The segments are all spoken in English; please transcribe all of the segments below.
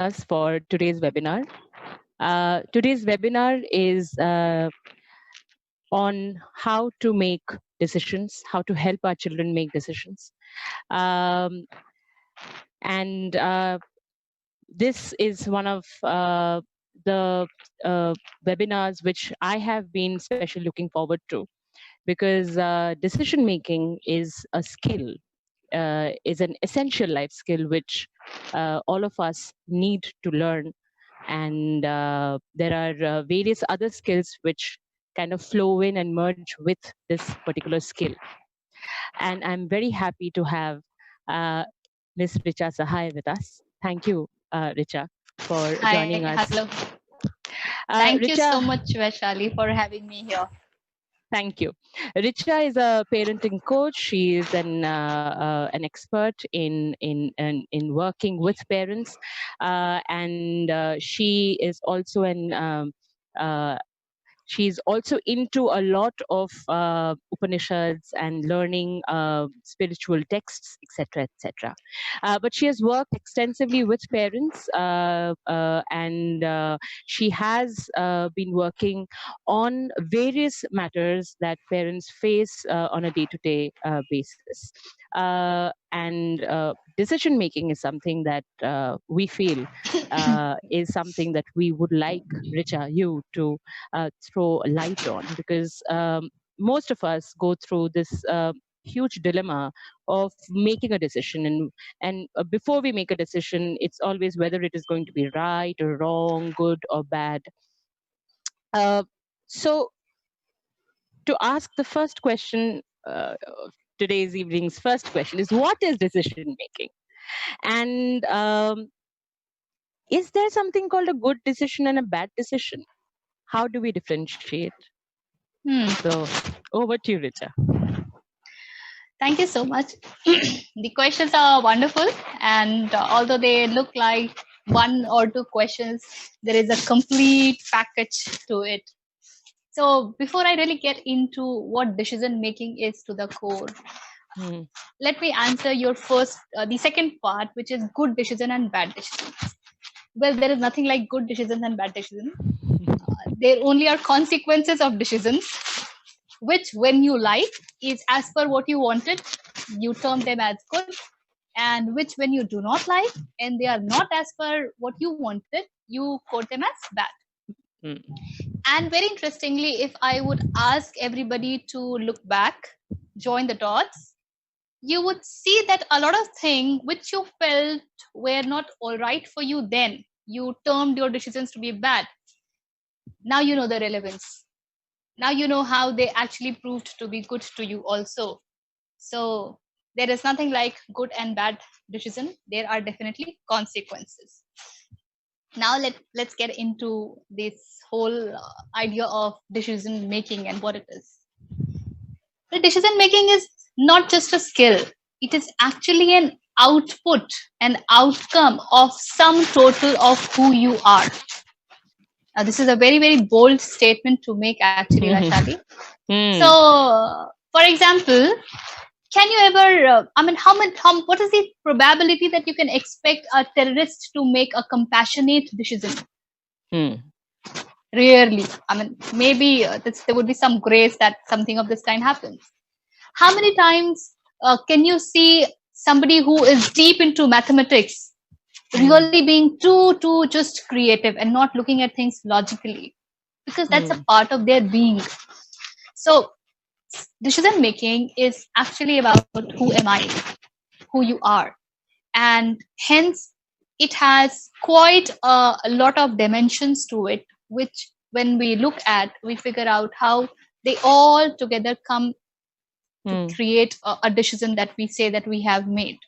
us for today's webinar. Today's webinar is on how to make decisions, how to help our children make decisions. Um, and this is one of the webinars which I have been especially looking forward to, because decision making is a skill, is an essential life skill which all of us need to learn. And there are various other skills which kind of flow in and merge with this particular skill. And I'm very happy to have uh, Ms. Richa Sahai with us. Thank you, Richa, for joining Hi, us. hello. Thank you so Richa, much, Vaishali, for having me here. thank you. Richa is a parenting coach. She is an expert in working with parents, and she is also uh, she's also into a lot of Upanishads and learning spiritual texts, etc., etc. But she has worked extensively with parents, and she has been working on various matters that parents face on a day-to-day basis. And decision making is something that we feel is something that we would like, Richa, you to throw light on, because most of us go through this huge dilemma of making a decision, and before we make a decision, it's always whether it is going to be right or wrong, good or bad. So to ask the first question, today's evening's first question is, what is decision making? And is there something called a good decision and a bad decision? How do we differentiate? Hmm. So over to you, Richa. Thank you so much. The questions are wonderful, and although they look like one or two questions, there is a complete package to it. So, before I really get into what decision making is to the core, Hmm. let me answer your the second part, which is good decision and bad decision. Well, there is nothing like good decisions and bad decisions. There only are consequences of decisions, which when you like is as per what you wanted, you term them as good, and which when you do not like and they are not as per what you wanted, you quote them as bad. Hmm. And very interestingly, if I would ask everybody to look back, join the dots, you would see that a lot of things which you felt were not all right for you then, you termed your decisions to be bad. Now you know the relevance. Now you know how they actually proved to be good to you also. So there is nothing like good and bad decision. There are definitely consequences. Now let's get into this whole idea of decision making and what it is. The decision making is not just a skill. It is actually an output, an outcome of some total of who you are. Now, this is a very, very bold statement to make, actually, Vaishali. So, Hmm. for example, can you ever, I mean, what is the probability that you can expect a terrorist to make a compassionate decision? Hmm. Rarely. I mean, maybe there would be some grace that something of this kind happens. How many times can you see somebody who is deep into mathematics Hmm. really being too just creative and not looking at things logically? Because that's a Hmm. part of their being. So decision making is actually about who am I, who you are, and hence it has quite a lot of dimensions to it, which when we look at, we figure out how they all together come to Hmm. create a decision that we say that we have made.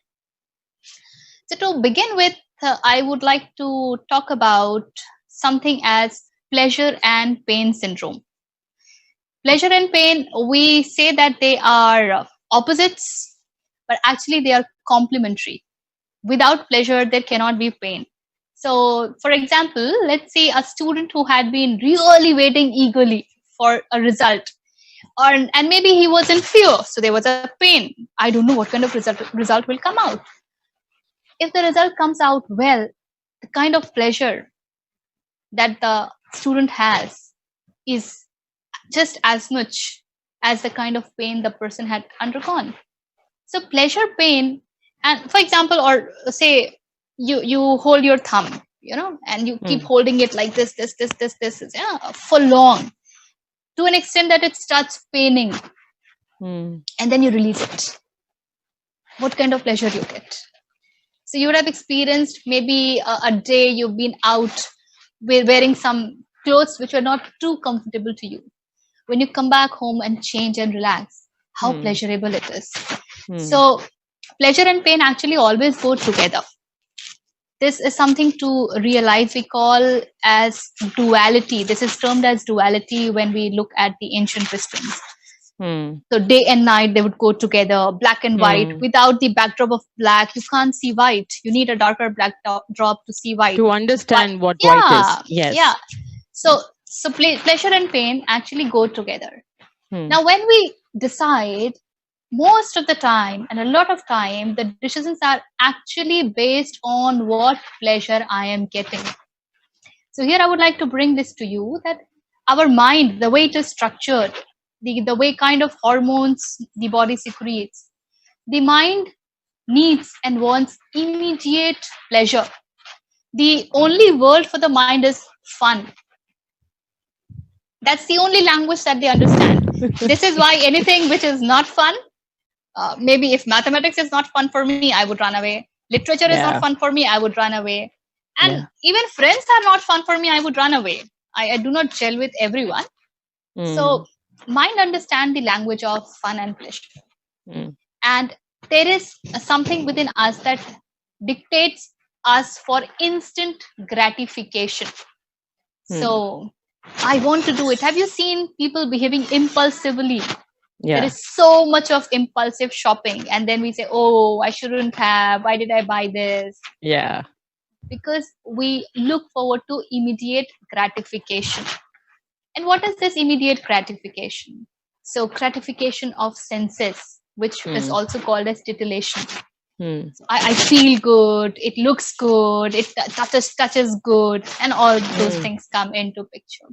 So to begin with, I would like to talk about something as pleasure and pain syndrome. Pleasure and pain, we say that they are opposites, but actually they are complementary. Without pleasure, there cannot be pain. So, for example, let's say a student who had been really waiting eagerly for a result, and maybe he was in fear, so there was a pain. I don't know what kind of result will come out. If the result comes out well, the kind of pleasure that the student has is just as much as the kind of pain the person had undergone. So pleasure, pain, and for example, or say you hold your thumb, and you keep holding it like this, yeah, for long, to an extent that it starts paining, and then you release it. What kind of pleasure you get? So you would have experienced maybe a day you've been out wearing some clothes which were not too comfortable to you. When you come back home and change and relax, how pleasurable it is. So pleasure and pain actually always go together. This is something to realize. We call as duality. This is termed as duality when we look at the ancient wisdoms. So day and night, they would go together, black and white. Without the backdrop of black, you can't see white. You need a darker black drop to see white. To understand what white is. Yes. Yeah. So pleasure and pain actually go together. Now, when we decide, most of the time and a lot of time, the decisions are actually based on what pleasure I am getting. So here I would like to bring this to you, that our mind, the way it is structured, the way kind of hormones the body secretes, the mind needs and wants immediate pleasure. The only word for the mind is fun. That's the only language that they understand. This is why anything which is not fun, maybe if mathematics is not fun for me, I would run away. Literature is not fun for me, I would run away. And even friends are not fun for me, I would run away. I do not gel with everyone. So mind understand the language of fun and pleasure. And there is something within us that dictates us for instant gratification. So I want to do it. Have you seen people behaving impulsively? There is so much of impulsive shopping, and then we say, oh, I shouldn't have, why did I buy this? Because we look forward to immediate gratification. And what is this immediate gratification? So gratification of senses, which is also called as titillation. I feel good, it looks good, it touches good, and all those things come into picture.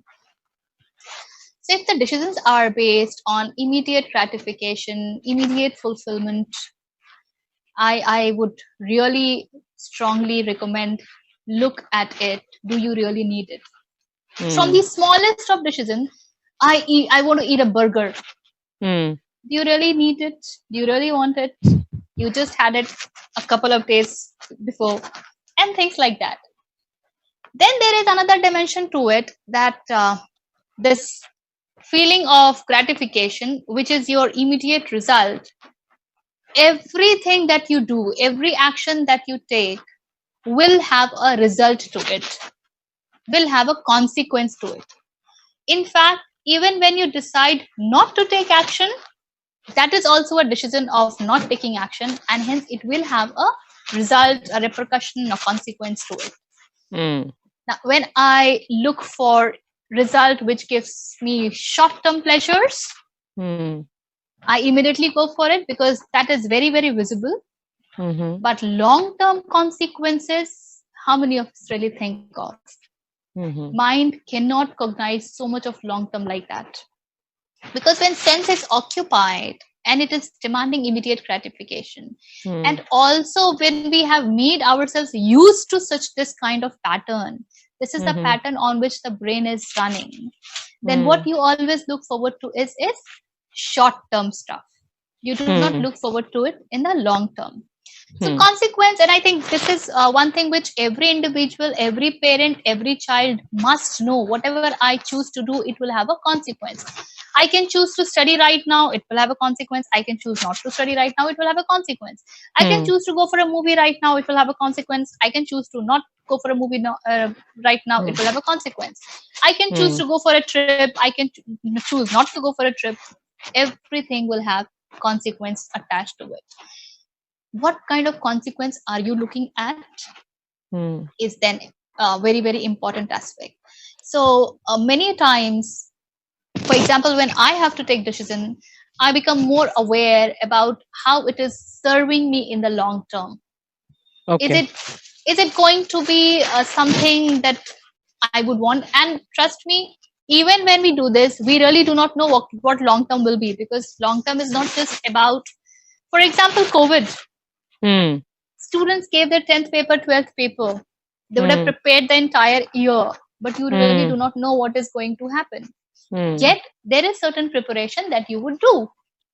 So if the decisions are based on immediate gratification, immediate fulfillment, I would really strongly recommend, look at it. Do you really need it? From the smallest of decisions, I want to eat a burger. Do you really need it? Do you really want it? You just had it a couple of days before, and things like that. Then there is another dimension to it, that this feeling of gratification, which is your immediate result. Everything that you do, every action that you take will have a result to it, will have a consequence to it. In fact, even when you decide not to take action, that is also a decision of not taking action, and hence it will have a result, a repercussion, a consequence to it. Now, when I look for result which gives me short-term pleasures, I immediately go for it because that is very, very visible. But long-term consequences, how many of us really think of? Mind cannot cognize so much of long-term like that. Because when sense is occupied and it is demanding immediate gratification, and also when we have made ourselves used to this kind of pattern, this is the pattern on which the brain is running, then what you always look forward to is short-term stuff. You do not look forward to it in the long term. So consequence, and I think this is one thing which every individual, every parent, every child must know. Whatever I choose to do, it will have a consequence. I can choose to study right now, it will have a consequence. I can choose not to study right now, it will have a consequence. I can choose to go for a movie right now, it will have a consequence. I can choose to not go for a movie right now, it will have a consequence. I can choose to go for a trip, I can choose not to go for a trip. Everything will have consequence attached to it. What kind of consequence are you looking at is then a very, very important aspect. So many times, for example, when I have to take decision, I become more aware about how it is serving me in the long term. Is it Is it going to be something that I would want? And trust me, even when we do this, we really do not know what long term will be, because long term is not just about, for example, COVID. Hmm. Students gave their 10th paper, 12th paper. They would have Hmm. prepared the entire year, but you really do Hmm. not know what is going to happen. Hmm. Yet, there is certain preparation that you would do.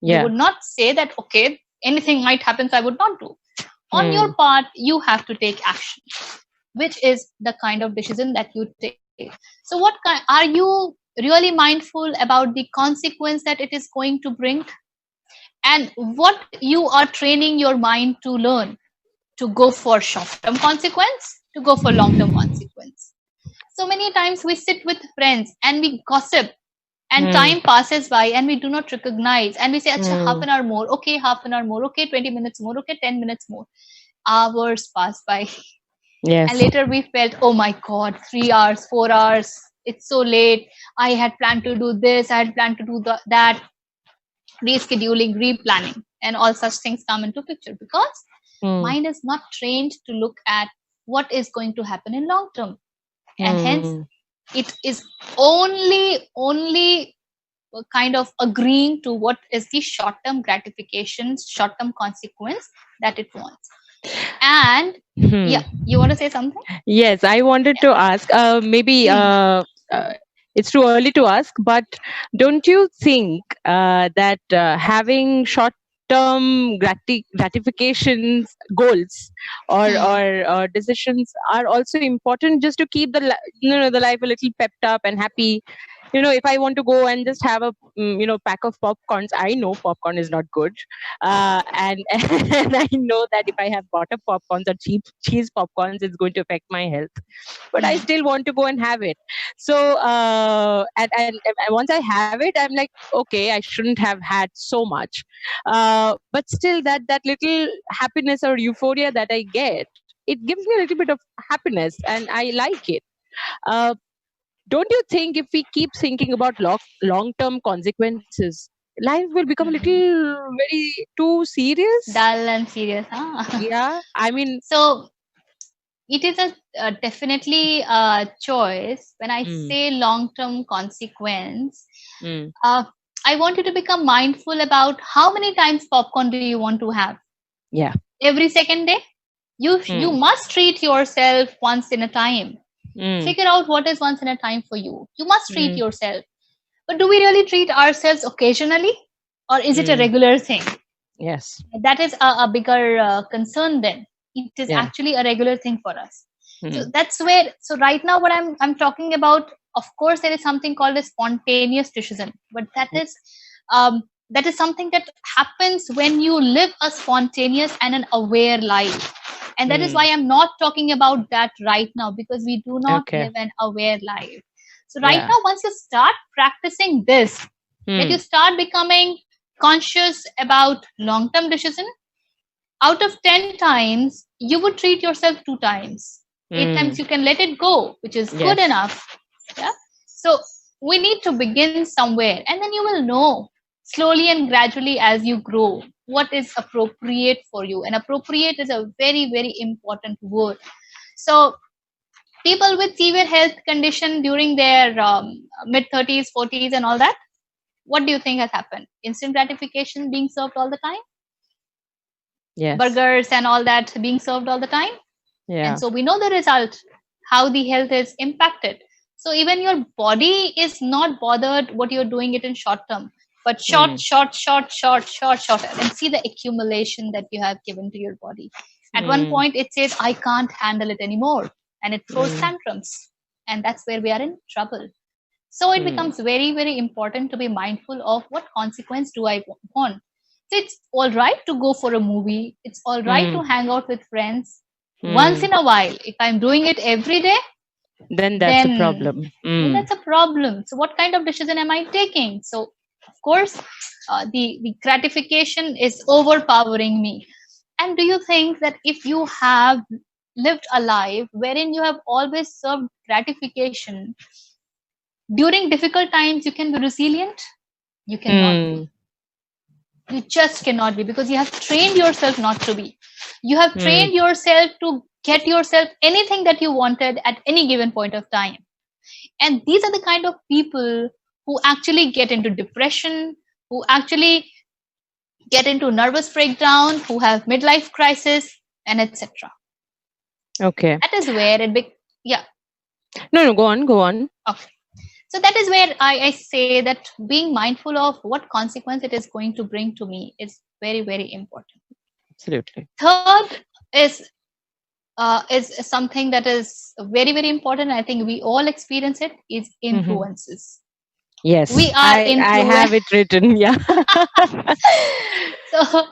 You Yeah. would not say that, okay, anything might happen, so I would not do. On Hmm. your part, you have to take action, which is the kind of decision that you take. So, what kind are you really mindful about the consequence that it is going to bring, and what you are training your mind to learn, to go for short-term consequence, to go for long-term consequence? So many times we sit with friends and we gossip, and Hmm. time passes by and we do not recognize, and we say, Acha, half Hmm. an hour more, okay, half an hour more, okay, 20 minutes more, okay, 10 minutes more. Hours pass by. And Yes. later we felt, oh my God, 3 hours, 4 hours, it's so late. I had planned to do this, I had planned to do that. Rescheduling, replanning, and all such things come into picture, because Hmm. mind is not trained to look at what is going to happen in long term. And hence Hmm. it is only kind of agreeing to what is the short term gratification, short term consequence that it wants. And Hmm. yeah, you want to say something? Yes, I wanted to ask, maybe Hmm. it's too early to ask, but don't you think that having short-term gratifications goals Hmm. or decisions are also important, just to keep the life a little pepped up and happy? If I want to go and just have a pack of popcorns, I know popcorn is not good, and and I know that if I have butter popcorns or cheap cheese popcorns, it's going to affect my health. But I Hmm. still want to go and have it. So and once I have it, I'm like, okay, I shouldn't have had so much. But still, that little happiness or euphoria that I get, it gives me a little bit of happiness, and I like it. Uh, don't you think if we keep thinking about long term consequences, life will become a Hmm. little very too serious? Dull and serious, huh? Yeah, I mean, So it is a definitely a choice. When I mm, say long term consequence, mm, uh, I want you to become mindful about how many times popcorn do you want to have yeah, every second day. You mm, must treat yourself once in a time. mm, Figure out what is once in a time for you. You must treat mm, yourself. But do we really treat ourselves occasionally, or is it a mm, regular thing? yes, That is a bigger concern. Then it is yeah, actually a regular thing for us. So mm, that's where, so right now what I'm talking about, of course there is something called a spontaneous decision, but that is something that happens when you live a spontaneous and an aware life. And that is why mm, I'm not talking about that right now, because we do not okay, live an aware life. So right yeah, now, once you start practicing this, that you mm, start becoming conscious about long term decision, out of 10 times you would treat yourself 2 times. 8 times mm, you can let it go, which is good yes, enough. Yeah. So we need to begin somewhere, and then you will know slowly and gradually as you grow what is appropriate for you. And appropriate is a very, very important word. So people with severe health condition during their mid 30s, 40s, and all that, what do you think has happened? Instant gratification being served all the time, yes, burgers and all that being served all the time. And yeah, so we know the result, how the health is impacted. So even your body is not bothered what you're doing it in short term, but mm, short, and see the accumulation that you have given to your body. At one mm, point, it says, I can't handle it anymore, and it throws mm, tantrums. And that's where we are in trouble. So it mm, becomes very, very important to be mindful of what consequence do I want. So it's all right to go for a movie. It's all right mm, to hang out with friends once mm. in a while. If I'm doing it every day, Then that's a then problem. then Mm, that's a problem. So what kind of decision am I taking? So of course, the gratification is overpowering me. And do you think that if you have lived a life wherein you have always served gratification, during difficult times you can be resilient? You cannot be. mm, You just cannot be, because you have trained yourself not to be. You have mm, trained yourself to get yourself anything that you wanted at any given point of time. And these are the kind of people who actually get into depression, who actually get into nervous breakdown, who have midlife crisis, and etc. Okay. That is where yeah. No, go on, go on. Okay. So that is where I say that being mindful of what consequence it is going to bring to me is very, very important. Absolutely. Third is something that is very, very important. I think we all experience it, is influences. Yes, We are I have it written. Yeah. So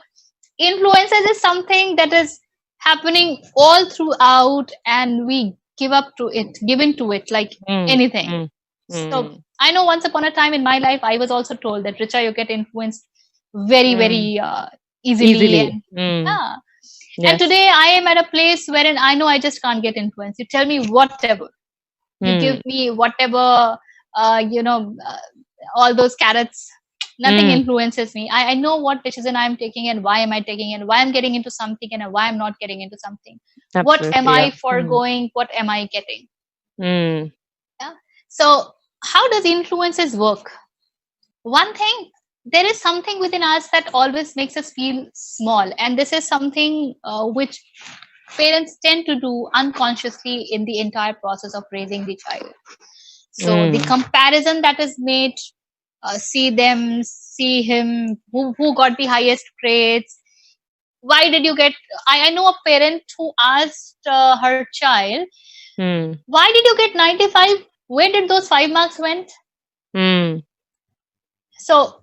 influences is something that is happening all throughout, and we give in to it like anything. So I know once upon a time in my life, I was also told that, Richa, you get influenced very, very easily. And, yeah. Yes. And today I am at a place wherein I know I just can't get influenced. You tell me whatever. You give me whatever, all those carrots. Nothing influences me. I know what decision I'm taking and why am I taking and why I'm getting into something and why I'm not getting into something. Absolutely, what am I foregoing? What am I getting? Yeah. So how does influences work? One thing, there is something within us that always makes us feel small, and this is something which parents tend to do unconsciously in the entire process of raising the child. So the comparison that is made, see them, see him, who got the highest grades. Why did you get? I know a parent who asked her child, why did you get 95? Where did those 5 marks went? So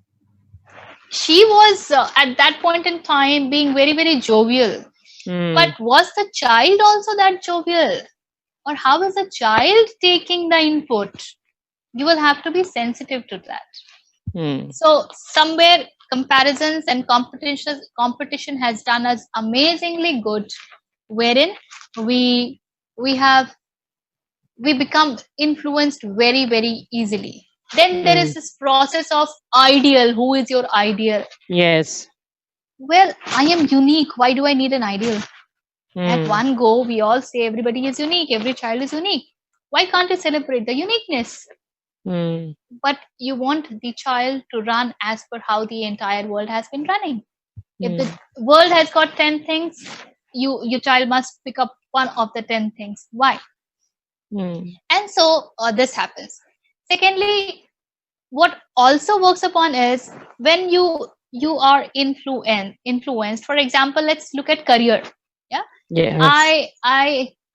she was at that point in time being very, very jovial. But was the child also that jovial? Or how is a child taking the input? You will have to be sensitive to that. So somewhere comparisons and competition has done us amazingly good, wherein we become influenced very, very easily. Then there is this process of ideal. Who is your ideal? Yes. Well, I am unique. Why do I need an ideal? At one go, we all say everybody is unique. Every child is unique. Why can't you celebrate the uniqueness? But you want the child to run as per how the entire world has been running. If the world has got 10 things, your child must pick up one of the 10 things. Why? And so this happens. Secondly, what also works upon is when you are influenced. For example, let's look at career. Yeah. Yes.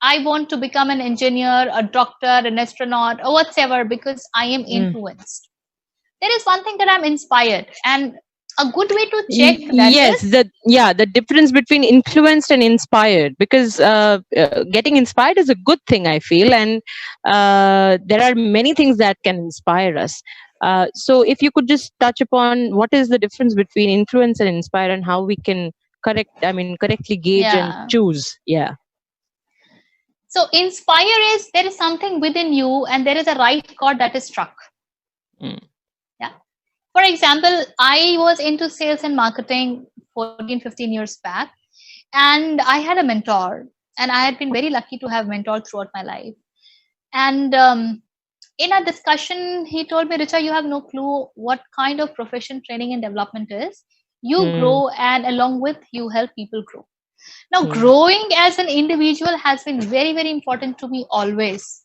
I want to become an engineer, a doctor, an astronaut, or whatever, because I am influenced. There is one thing that I'm inspired, and a good way to check that yes, is the difference between influenced and inspired, because getting inspired is a good thing, I feel, and there are many things that can inspire us. So if you could just touch upon what is the difference between influence and inspire, and how we can correctly gauge and choose. Yeah. So inspire is there is something within you and there is a right chord that is struck. Yeah. For example, I was into sales and marketing 14-15 years back, and I had a mentor, and I had been very lucky to have mentors throughout my life. And in a discussion, he told me, Richa, you have no clue what kind of profession training and development is. You grow, and along with you help people grow. Now, growing as an individual has been very, very important to me always.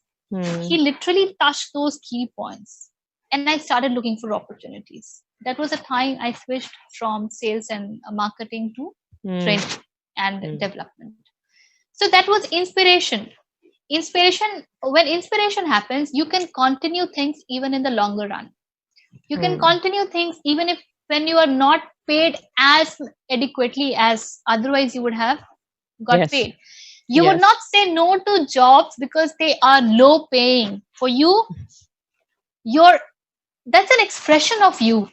He literally touched those key points, and I started looking for opportunities. That was a time I switched from sales and marketing to training and development. So that was inspiration. When inspiration happens, you can continue things even in the longer run. You can continue things even if when you are not paid as adequately as otherwise you would have got paid. You would not say no to jobs because they are low paying. For you, that's an expression of you.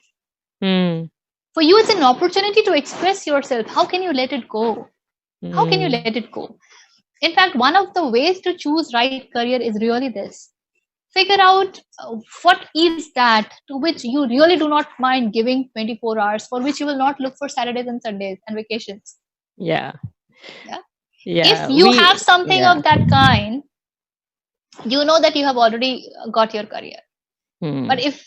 For you, it's an opportunity to express yourself. How can you let it go? How can you let it go? In fact, one of the ways to choose right career is really this. Figure out what is that to which you really do not mind giving 24 hours, for which you will not look for Saturdays and Sundays and vacations. Yeah. Yeah. If Yeah, you have something yeah. of that kind, you know that you have already got your career. But Hmm. if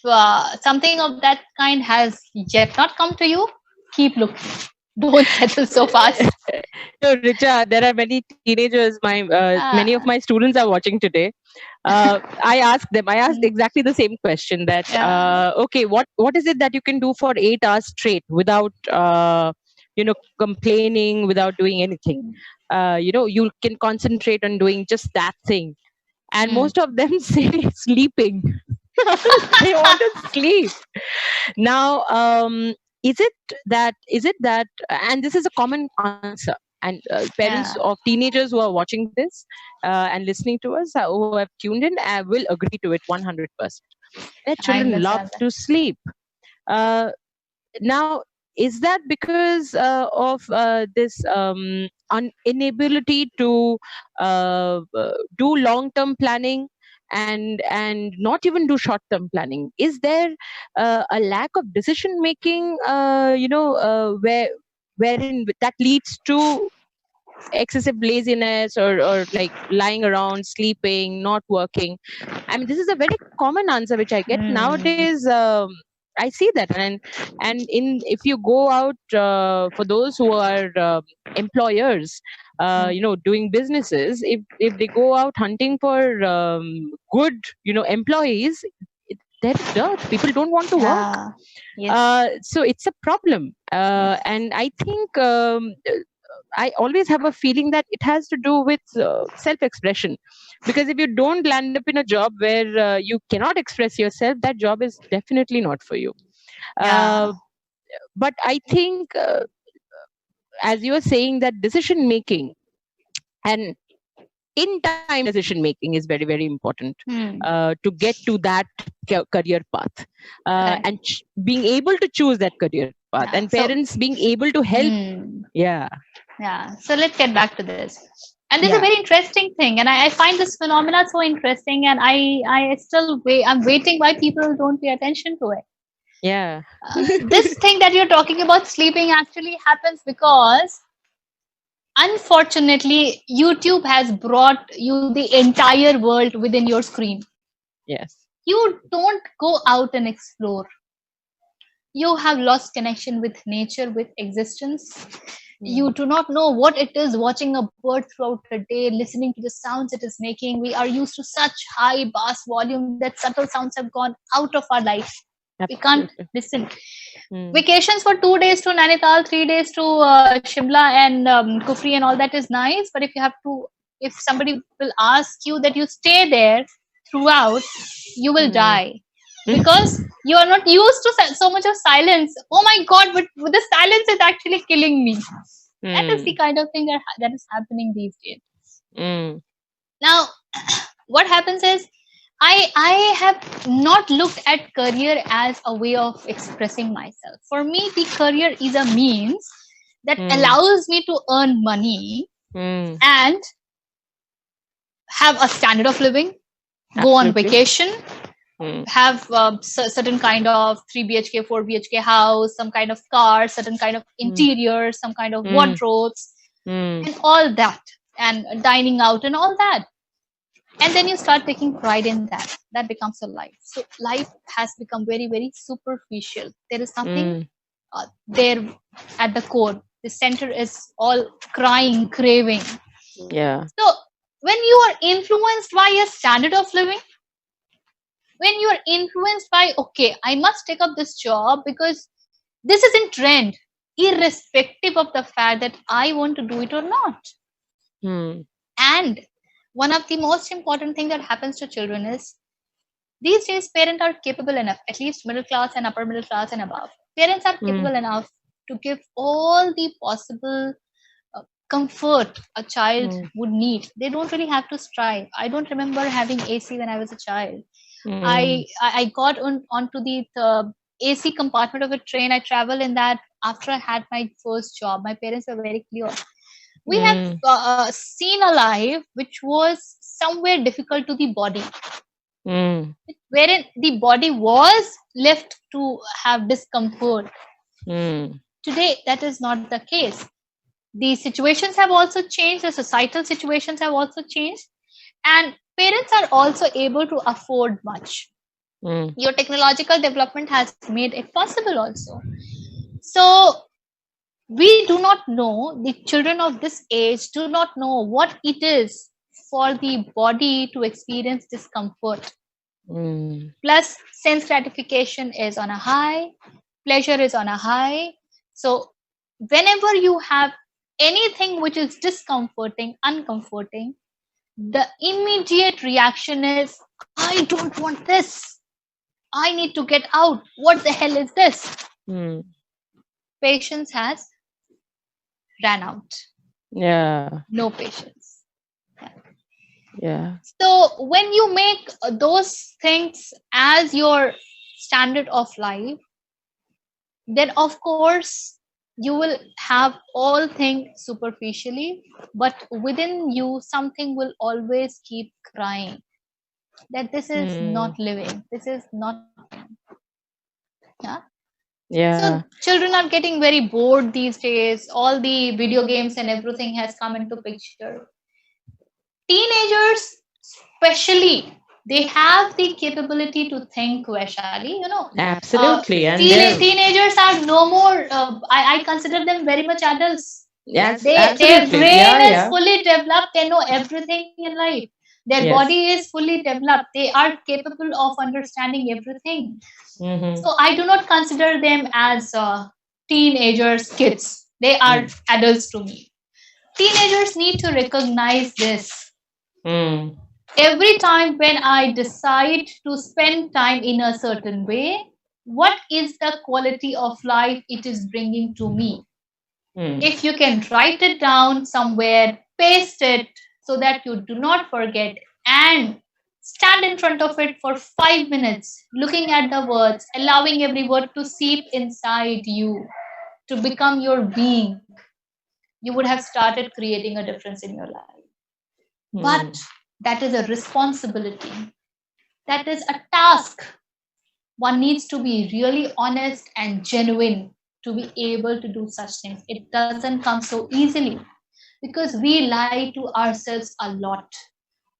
something of that kind has yet not come to you, keep looking. Don't settle so fast. So, Richa, there are many teenagers. Many of Ah, my students are watching today. I asked them. I asked mm, exactly the same question. That yeah. okay, what is it that you can do for 8 hours straight without complaining, without doing anything? You can concentrate on doing just that thing. And Mm. most of them say sleeping. They want to sleep. Now, is it that, and this is a common answer, and parents Yeah, of teenagers who are watching this and listening to us, who have tuned in, will agree to it 100%. Their I children love understand that. to sleep. Uh, Now, is that because of this inability to do long term planning, and not even do short term planning? Is there a lack of decision making, wherein that leads to excessive laziness, or like lying around, sleeping, not working? I mean, this is a very common answer which I get Mm. nowadays. I see that, and in if you go out, for those who are employers, Mm. doing businesses, if they go out hunting for good, employees, there is dearth. People don't want to work. Yeah. Yes. So it's a problem, Yes. and I think I always have a feeling that it has to do with self-expression. Because if you don't land up in a job where you cannot express yourself, that job is definitely not for you. Yeah. Uh, but I think, as you were saying, that decision making and in time decision making is very, very important Hmm. to get to that career path, Correct. and being able to choose that career path, Yeah. and So, parents being able to help. hmm. Yeah, Yeah. So let's get back to this. And this is a yeah. very interesting thing, and I find this phenomena so interesting, and I still wait. I'm waiting why people don't pay attention to it. Yeah. This thing that you're talking about sleeping actually happens because unfortunately YouTube has brought you the entire world within your screen. Yes. You don't go out and explore. You have lost connection with nature, with existence. You Mm. do not know what it is watching a bird throughout a day, listening to the sounds it is making. We are used to such high bass volume that subtle sounds have gone out of our life. We can't Absolutely. listen. Mm. Vacations for 2 days to Nainital, 3 days to Shimla and Kufri and all that is nice. But if somebody will ask you that you stay there throughout, you will Mm. die because you are not used to so much of silence. Oh my God! But the silence is actually killing me. That is the Mm. kind of thing that is happening these days. Mm. Now, what happens is I have not looked at career as a way of expressing myself. For me, the career is a means that Mm. allows me to earn money Mm. and have a standard of living, go on Absolutely. vacation, Mm. have certain kind of 3 BHK, 4 BHK house, some kind of car, certain kind of Mm. interior, some kind of Mm. wardrobes, Mm. and all that, and dining out and all that. And then you start taking pride in that. That becomes your life. So life has become very, very superficial. There is nothing Mm. there at the core. The center is all crying, craving. Yeah. So when you are influenced by a standard of living, when you are influenced by, okay, I must take up this job because this is in trend, irrespective of the fact that I want to do it or not. Mm. And one of the most important thing that happens to children is these days parents are capable enough, at least middle class and upper middle class and above. Parents are Mm. capable enough to give all the possible comfort a child Mm. would need. They don't really have to strive. I don't remember having AC when I was a child. Mm. I got onto the AC compartment of a train. I traveled in that after I had my first job. My parents were very clear. We have Mm. seen a life which was somewhere difficult to the body, Mm. wherein the body was left to have discomfort. Mm. Today, that is not the case. The situations have also changed, the societal situations have also changed, and parents are also able to afford much. Mm. Your technological development has made it possible also. So we do not know, the children of this age do not know what it is for the body to experience discomfort. Mm. Plus, sense gratification is on a high, pleasure is on a high. So, whenever you have anything which is discomforting, uncomforting, the immediate reaction is, I don't want this. I need to get out. What the hell is this? Mm. Patience has ran out. Yeah. No patience. Yeah. So, when you make those things as your standard of life, then of course you will have all things superficially, but within you something will always keep crying that this is not Mm. living, this is not. Yeah. So Yeah. children are getting very bored these days, all the video games and everything has come into picture. Teenagers especially, they have the capability to think, Vaishali, Absolutely. And they're, teenagers are no more, I consider them very much adults. yes, Their absolutely. Yeah, brain is yeah. fully developed, they know everything in life, their body Yes. is fully developed, they are capable of understanding everything. Mm-hmm. So I do not consider them as teenagers kids, they are Mm. adults to me. Teenagers need to recognize this. Mm. Every time when I decide to spend time in a certain way, what is the quality of life it is bringing to me? Mm. If you can write it down somewhere, paste it so that you do not forget, and stand in front of it for 5 minutes, looking at the words, allowing every word to seep inside you, to become your being, you would have started creating a difference in your life. But Mm. that is a responsibility, that is a task. One needs to be really honest and genuine to be able to do such things. It doesn't come so easily because we lie to ourselves a lot.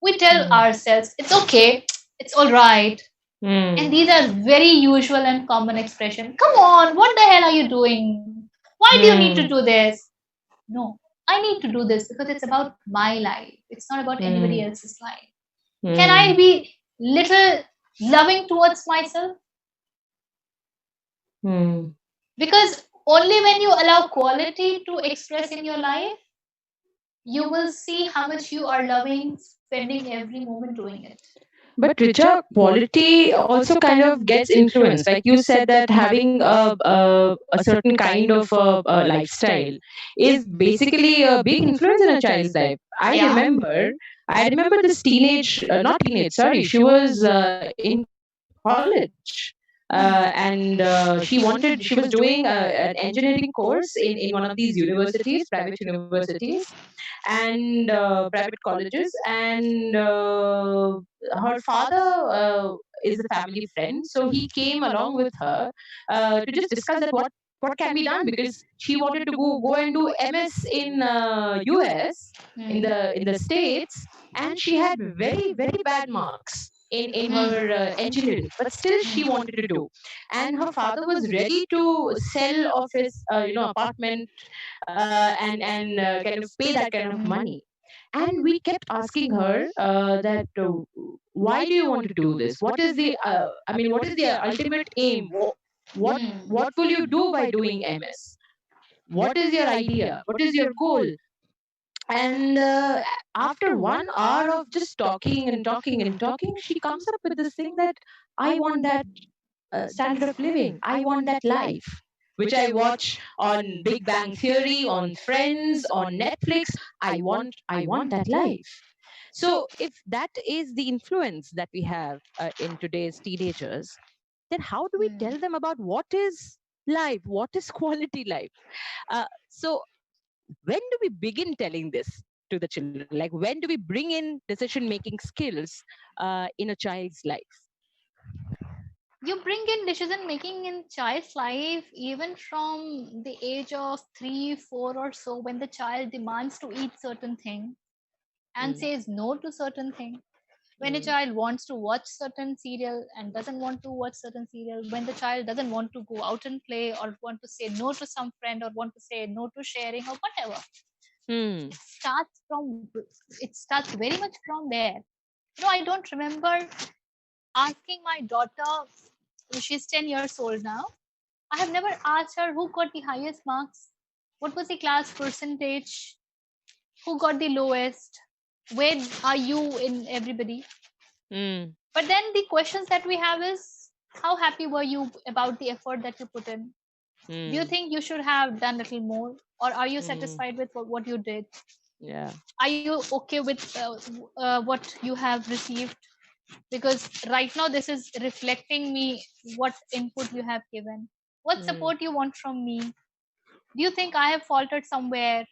We tell Mm. ourselves, it's okay, it's all right. And Mm. these are very usual and common expression. Come on, what the hell are you doing? Why do you need to do Mm. this? No, I need to do this because it's about my life. It's not about anybody Mm. else's life. Can I Mm. be little loving towards myself? Mm. Because only when you allow quality to express in your life, you will see how much you are loving, spending every moment doing it. But Richa, quality also kind of gets influenced. Like you said, that having a certain kind of lifestyle is basically a big influence in a child's life. Yeah. I remember this teenage, not teenage, sorry, she was in college. And she was doing an engineering course in one of these universities, private universities, and private colleges. And her father is a family friend, so he came along with her to just discuss that what can be done, because she wanted to go and do MS in US, in the states. And she had very very bad marks in her engineering, but still she wanted to do. And her father was ready to sell off his apartment, and kind of pay that kind of money. And we kept asking her that why do you want to do this, what is the what is the ultimate aim, what will you do by doing MS, what is your idea, what is your goal. And after 1 hour of just talking and talking and talking, she comes up with this thing that I want that standard of living, I want that life which I watch on Big Bang Theory, on Friends, on Netflix. I want that life. So if that is the influence that we have in today's teenagers, then how do we tell them about what is life, what is quality life? So when do we begin telling this to the children? Like, when do we bring in decision making skills in a child's life? You bring in decision making in child's life even from the age of 3, 4 or so, when the child demands to eat certain thing and Mm, says no to certain thing, when a mm, child wants to watch certain serial and doesn't want to watch certain serial, when the child doesn't want to go out and play or want to say no to some friend or want to say no to sharing or whatever, mm, it starts very much from there. I don't remember asking my daughter, she's 10 years old now, I have never asked her who got the highest marks, what was the class percentage, who got the lowest, where are you in everybody. mm, But then the questions that we have is, how happy were you about the effort that you put in? Do you mm, think you should have done a little more? Or are you mm. satisfied with what you did? Yeah. Are you okay with what you have received? Because right now this is reflecting me what input you have given. What Mm, support you want from me? Do you think I have faltered somewhere?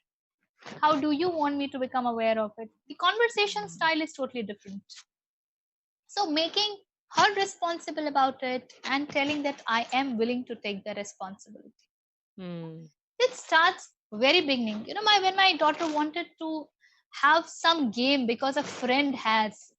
How do you want me to become aware of it? The conversation mm, style is totally different. So making her responsible about it and telling that I am willing to take the responsibility. mm, It starts very beginning. When my daughter wanted to have some game because a friend has,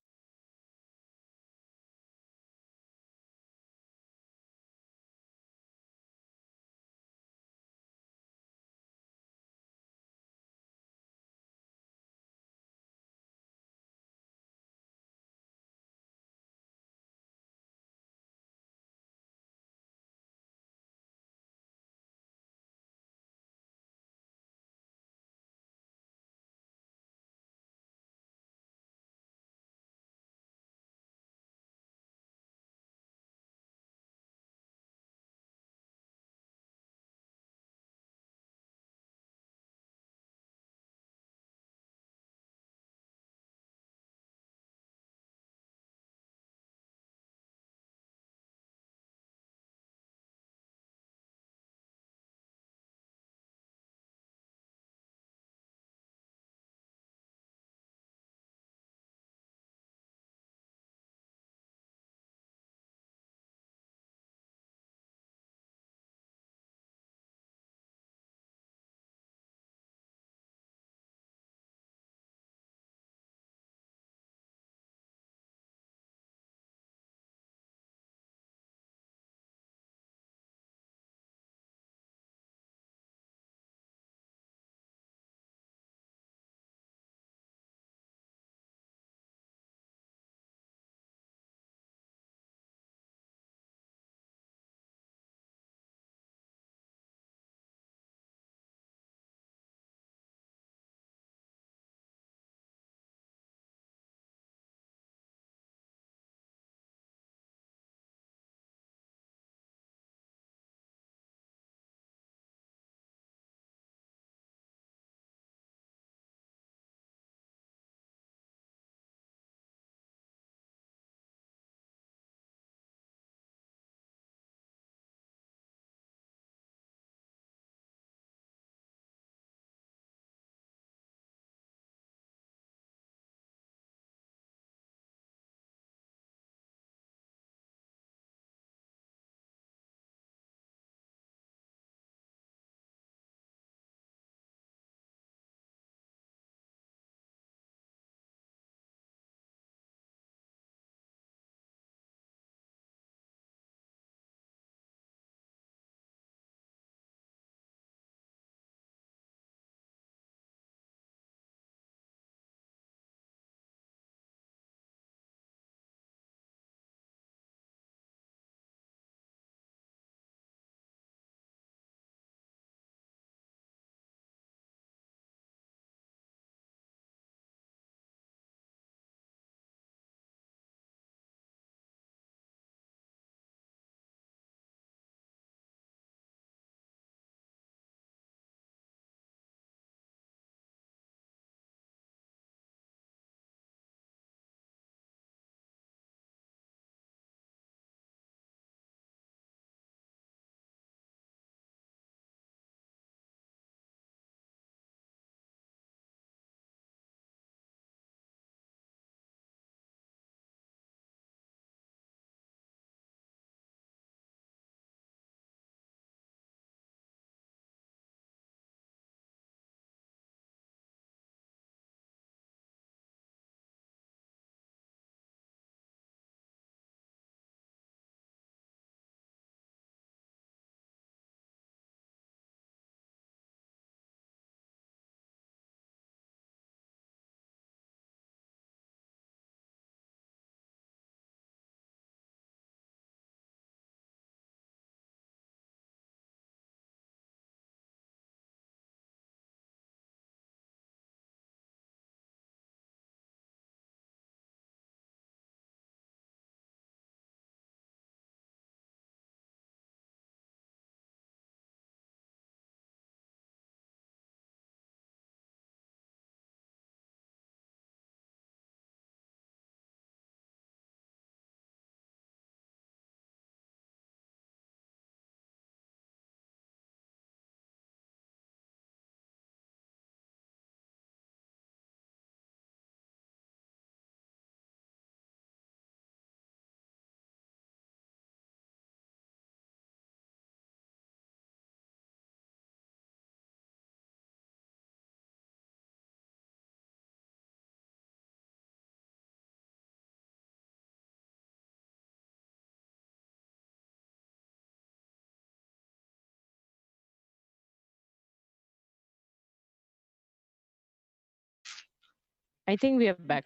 I think we are back.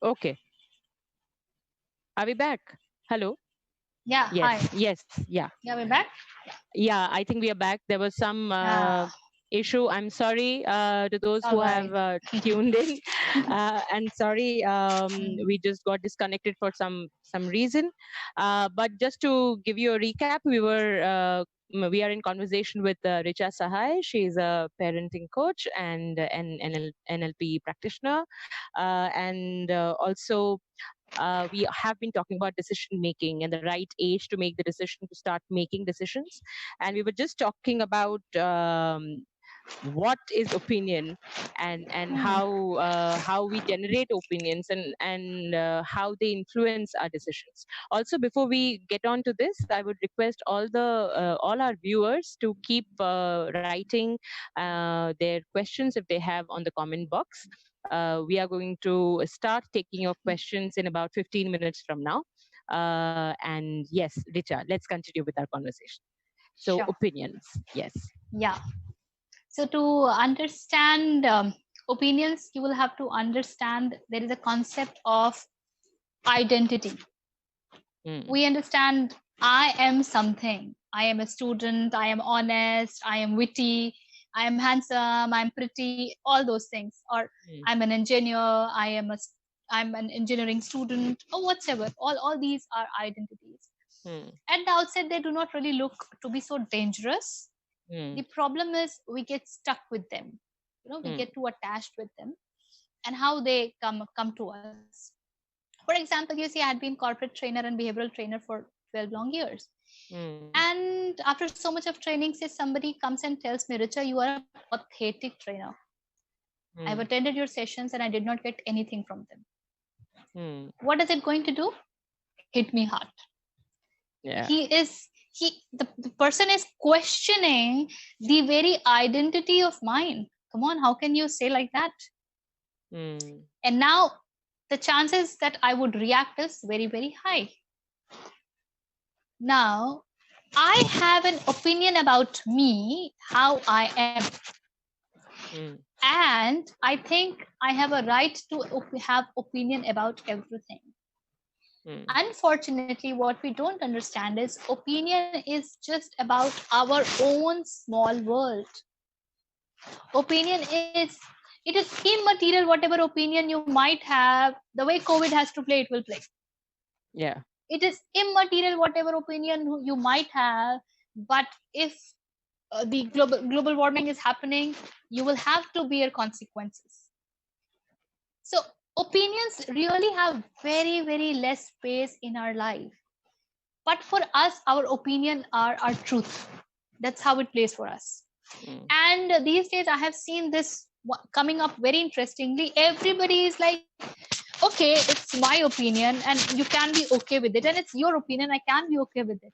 Okay. Are we back? Hello? Yeah, hi. Yes, yes, yeah. Yeah, we're back. Yeah, I think we are back. There was some Ah, issue. I'm sorry to those it's all who right. have tuned in, and sorry we just got disconnected for some reason. But just to give you a recap, we are in conversation with Richa Sahai. She's a parenting coach and an NLP practitioner, and also we have been talking about decision making and the right age to make the decision to start making decisions. And we were just talking about what is opinion, and Hmm. how we generate opinions, and how they influence our decisions. Also, before we get on to this, I would request all our viewers to keep writing their questions if they have on the comment box. We are going to start taking your questions in about 15 minutes from now. And yes, Richa, let's continue with our conversation. So, Sure. opinions, yes. Yeah. So to understand opinions, you will have to understand there is a concept of identity. Mm, We understand I am something. I am a student. I am honest. I am witty. I am handsome. I'm pretty. All those things. Or mm, I'm an engineer. I'm an engineering student, or whatever. All these are identities. mm, At the outset, they do not really look to be so dangerous. The mm, problem is we get stuck with them. We mm, get too attached with them, and how they come to us. For example, you see, I had been corporate trainer and behavioral trainer for 12 long years. mm, And after so much of training, say somebody comes and tells me, Richa, you are a pathetic trainer. I've mm, attended your sessions and I did not get anything from them. mm. What is it going to do? Hit me hard. Yeah. The person is questioning the very identity of mine. Come on, how can you say like that? Mm, And now the chances that I would react is very, very high. Now, I have an opinion about me, how I am. mm, And I think I have a right to have opinion about everything. mm, Unfortunately, what we don't understand is opinion is just about our own small world. Opinion is immaterial. Whatever opinion you might have, the way COVID has to play, it will play. yeah. It is immaterial whatever opinion you might have, but if the global warming is happening, you will have to bear consequences. So opinions really have very, very less space in our life. But for us, our opinion are our truth. That's how it plays for us. Mm, And these days, I have seen this coming up very interestingly. Everybody is like, okay, it's my opinion, and you can be okay with it, and it's your opinion. I can be okay with it.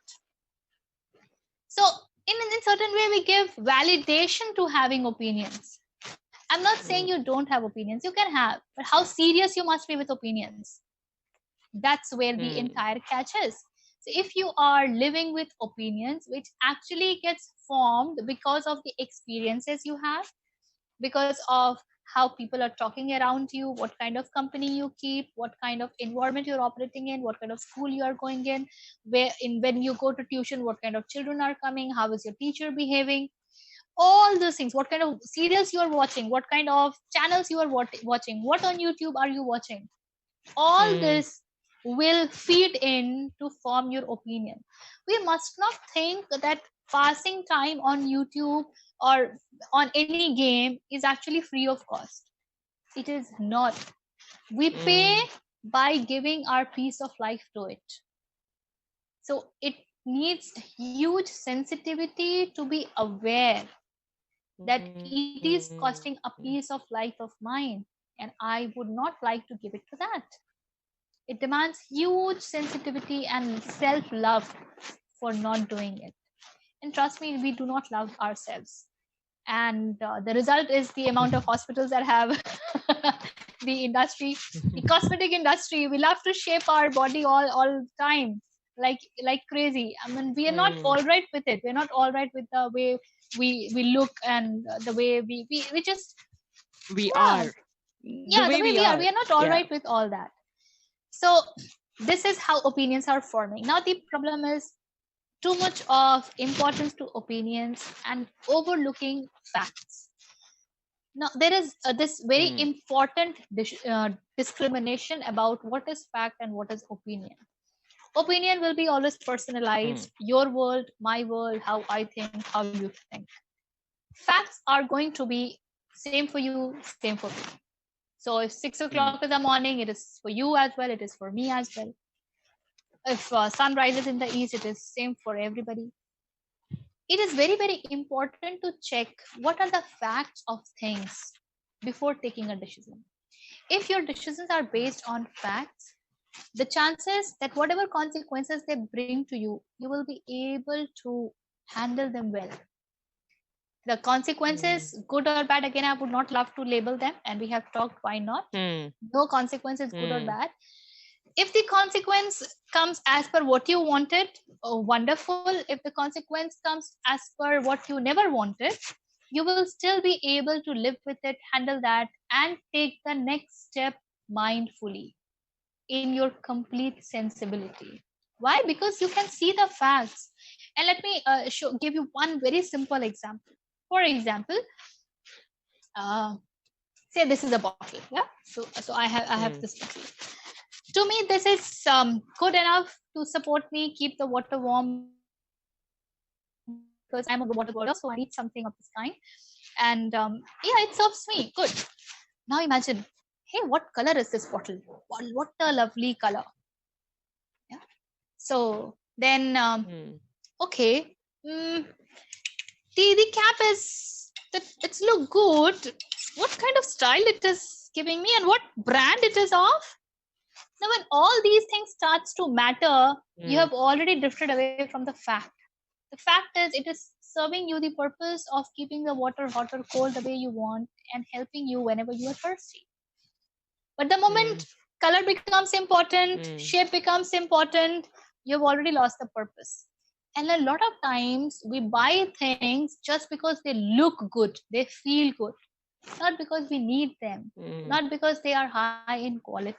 So, in certain way, we give validation to having opinions. I'm not saying mm, you don't have opinions. You can have, but how serious you must be with opinions. That's where the mm, entire catch is. So if you are living with opinions which actually gets formed because of the experiences you have, because of how people are talking around you, what kind of company you keep, what kind of environment you're operating in, what kind of school you are going in, when you go to tuition, what kind of children are coming, how is your teacher behaving, all those things, what kind of serials you are watching, what kind of channels you are watching, what on YouTube are you watching, all mm, this will feed in to form your opinion. We must not think that passing time on YouTube or on any game is actually free of cost. It is not. We pay mm, by giving our piece of life to it. So it needs huge sensitivity to be aware that it is costing a mm, piece of life of mine, and I would not like to give it to that. It demands huge sensitivity and self love for not doing it. And trust me, we do not love ourselves. And the result is the amount of hospitals that have the industry, the cosmetic industry. We love to shape our body all the time, like crazy. I mean, we are not mm, all right with it. We're not all right with the way we look, and the way we just we Yeah, are, the yeah, the way way we we are. are not all Yeah. right with all that. So this is how opinions are forming. Now the problem is too much of importance to opinions and overlooking facts. Now there is this very Mm. important discrimination about what is fact and what is opinion. Opinion will be always Mm. personalized, your world, my world, how I think, how you think. Facts are going to be same for you, same for me. So if 6 o'clock Mm. in the morning, it is for you as well, it is for me as well. If sun rises in the east, it is same for everybody. It is very, very important to check what are the facts of things before taking a decision. If your decisions are based on facts, the chances that whatever consequences they bring to you, you will be able to handle them well. The Mm. consequences, good or bad, again, I would not love to label them, and we have talked why not. Mm. No consequence is good or Mm. bad. If the consequence comes as per what you wanted, oh, wonderful. If the consequence comes as per what you never wanted, you will still be able to live with it, handle that, and take the next step mindfully in your complete sensibility. Why? Because you can see the facts. And let me give you one very simple example. For example, uh, say this is a bottle. Yeah. So I have Mm. this bottle. To me, this is good enough to support me, keep the water warm, because I'm a water girl, so I need something of this kind. And yeah, it serves me good. Now imagine, hey, what color is this bottle? What a lovely color. Yeah. So then, Mm. okay, the cap is that it's look good. What kind of style it is giving me, and what brand it is of? Now, when all these things starts to matter, you Mm. have already drifted away from the fact. The fact is, it is serving you the purpose of keeping the water hot or cold the way you want and helping you whenever you are thirsty. But the Mm. moment color becomes important, Mm. shape becomes important, you've already lost the purpose. And a lot of times we buy things just because they look good, they feel good, not because we need them, Mm. not because they are high in quality.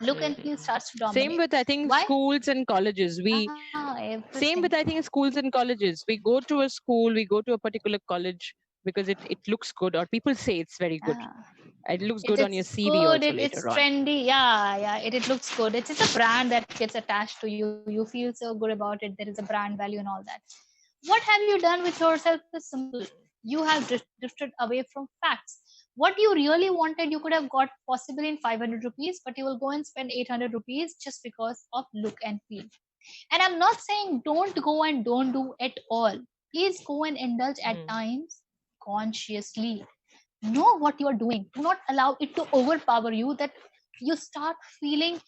Look and feel Mm. starts to dominate. Same with, I think, Why? schools and colleges. We Everything. Same with, I think, schools and colleges. We go to a school, we go to a particular college because it looks good, or people say it's very good. Ah, It looks good on your it's CV good. also It's later on. trendy. Yeah. It looks good. It's a brand that gets attached to you. You feel so good about it. There is a brand value and all that. What have you done with yourself is simple. You have drifted away from facts. What you really wanted, you could have got possibly in 500 rupees, but you will go and spend 800 rupees just because of look and feel. And I'm not saying don't go and don't do at all. Please go and indulge at Mm. times consciously. Know what you are doing. Do not allow it to overpower you that you start feeling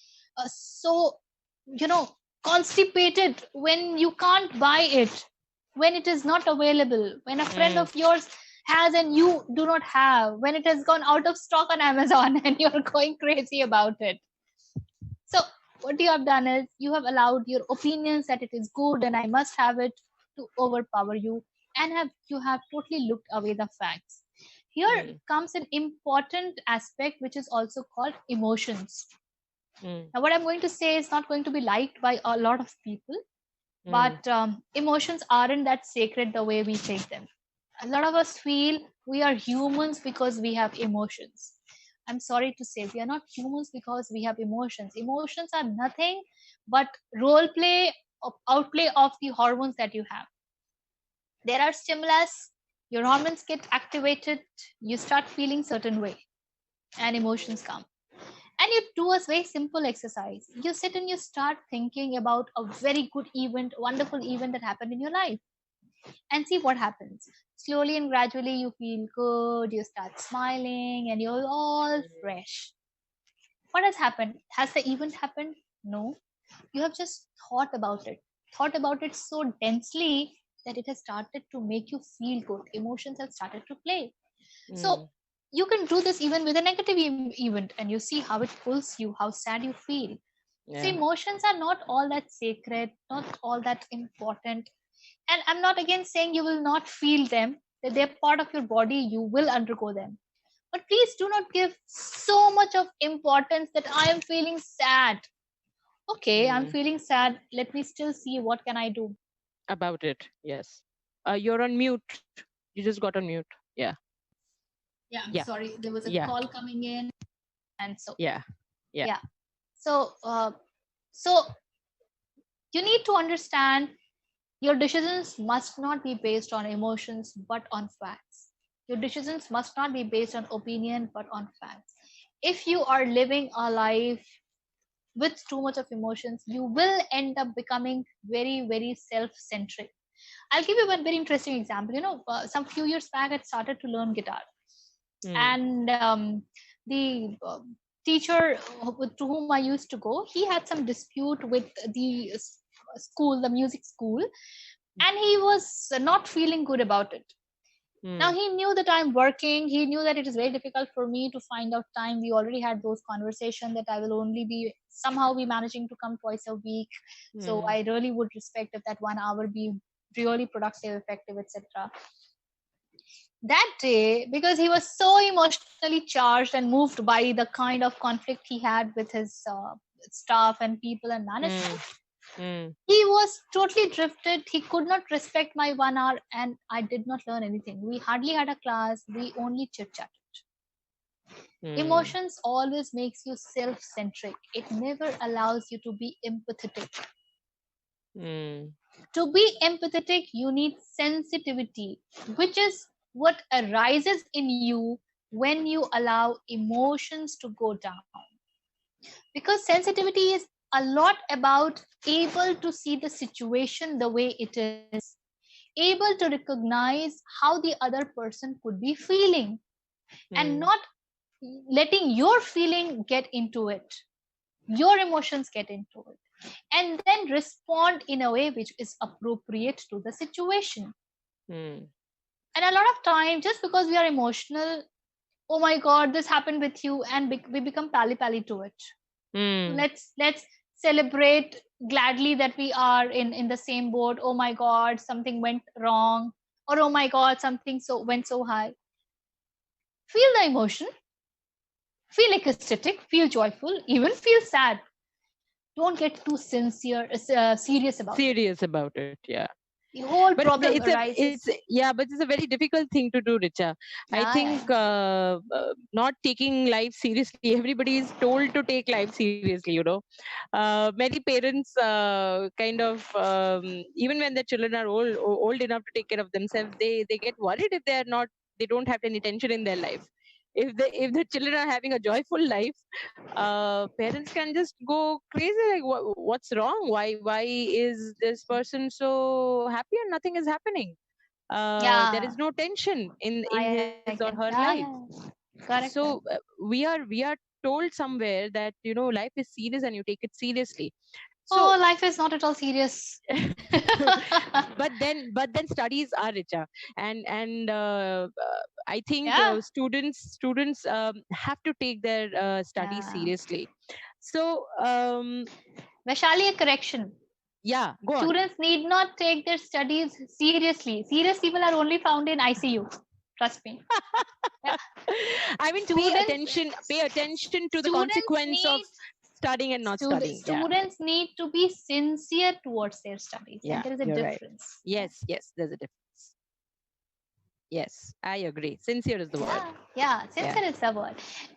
so, you know, constipated when you can't buy it, when it is not available, when a friend Mm. of yours has and you do not have, when it has gone out of stock on Amazon and you're going crazy about it. So, what you have done is you have allowed your opinions that it is good and I must have it to overpower you, and you have totally looked away the facts. Here Mm. comes an important aspect which is also called emotions. Mm. Now, what I'm going to say is not going to be liked by a lot of people, Mm. but emotions aren't that sacred the way we take them. A lot of us feel we are humans because we have emotions. I'm sorry to say, we are not humans because we have emotions. Emotions are nothing but role play, outplay of the hormones that you have. There are stimulus, your hormones get activated, you start feeling certain way, and emotions come. And you do a very simple exercise. You sit and you start thinking about a very good event, wonderful event that happened in your life, and see what happens. Slowly and gradually, you feel good, you start smiling, and you're all fresh. What has happened? Has the event happened? No. You have just thought about it so densely that it has started to make you feel good. Emotions have started to play. So Mm. you can do this even with a negative event, and you see how it pulls you, how sad you feel. So Yeah. emotions are not all that sacred, not all that important. And I'm not again saying you will not feel them. that they're part of your body. You will undergo them. But please do not give so much of importance that I am feeling sad. Okay, I'm Mm. feeling sad. Let me still see what can I do. About it, yes. You're on mute. You just got on mute. Yeah, Yeah, I'm yeah, sorry. There was a yeah, call coming in, and so yeah, yeah. yeah. So, so you need to understand your decisions must not be based on emotions but on facts. Your decisions must not be based on opinion but on facts. If you are living a life with too much of emotions, you will end up becoming very, very self centric. I'll give you one very interesting example. Some few years back, I started to learn guitar, Mm. and the teacher to whom I used to go, he had some dispute with the school, the music school, and he was not feeling good about it. Now Mm. he knew that I'm working. He knew that it is very difficult for me to find out time. We already had those conversations that I will only be somehow be managing to come twice a week. So Mm. I really would respect if that 1 hour be really productive, effective, etc. That day, because he was so emotionally charged and moved by the kind of conflict he had with his staff and people and management, Mm. Mm. he was totally drifted. He could not respect my 1 hour, and I did not learn anything. We hardly had a class. We only chit chatted. Mm. Emotions always makes you self-centric. It never allows you to be empathetic. Mm. To be empathetic, you need sensitivity, which is what arises in you when you allow emotions to go down. Because sensitivity is a lot about able to see the situation the way it is, able to recognize how the other person could be feeling, and Mm. not letting your feeling get into it, your emotions get into it, and then respond in a way which is appropriate to the situation. Mm. And a lot of time, just because we are emotional, oh my god, this happened with you, and we become pally pally to it. Mm. Let's celebrate gladly that we are in the same boat. Oh my god, something went wrong, or oh my god, something so went so high. Feel the emotion, feel ecstatic, feel joyful, even feel sad. Don't get too serious about it. Serious about it, yeah. The whole But problem it's arises. yeah, but it's a very difficult thing to do, Richa. I Yeah, yeah, think not taking life seriously, everybody is told to take life seriously, many parents kind of even when their children are old enough to take care of themselves, they get worried if they don't have any tension in their life. If the children are having a joyful life, parents can just go crazy, like what's wrong, why is this person so happy and nothing is happening. There yeah. is no tension in I his can. or her Yeah, life. yeah. Correct, So correct. we are told somewhere that life is serious and you take it seriously. So Oh, life is not at all serious. but then studies are richer, and I think Yeah, students have to take their studies yeah. seriously. So Vaishali, a correction. yeah, go on. Students need not take their studies seriously. Serious people are only found in ICU. Trust me. Yeah. I mean, Students, pay attention to the students consequence of need studying and not studying. Yeah, students need to be sincere towards their studies, and yeah, there is a you're right. difference. Yeah. Yes, there's a difference. Yes, I agree. Sincere is the word. Yeah, Yeah, sincere is the word.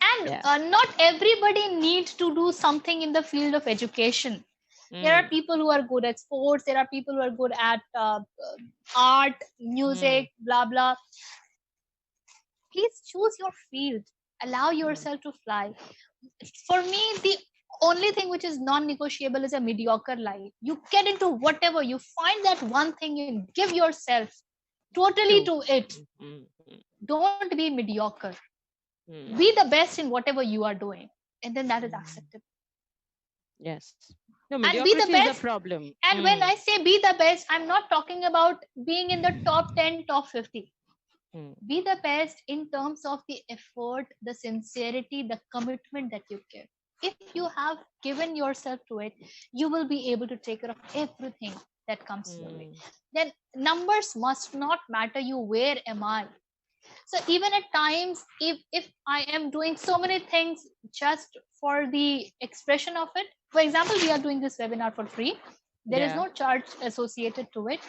And yeah. not everybody needs to do something in the field of education. There are Mm, people who are good at sports, there are people who are good at art, mm, music, blah blah. Please choose your field, allow mm, yourself to fly. For me, the only thing which is non-negotiable is a mediocre life. You get into whatever, you find that one thing, you give yourself totally true. to it. Mm, mm, mm, Don't be mediocre, mm, be the best in whatever you are doing, and then that is mm. acceptable. Yes. No, And be the mediocrity is the best. problem. And when Mm, I say be the best, I'm not talking about being in the top 10, top 50. mm, Be the best in terms of the effort, the sincerity, the commitment that you give. If you have given yourself to it, you will be able to take care of everything. that comes your way. Then numbers must not matter you. Where am I? So even at times, if I am doing so many things just for the expression of it, for example, we are doing this webinar for free. There is no charge associated to it.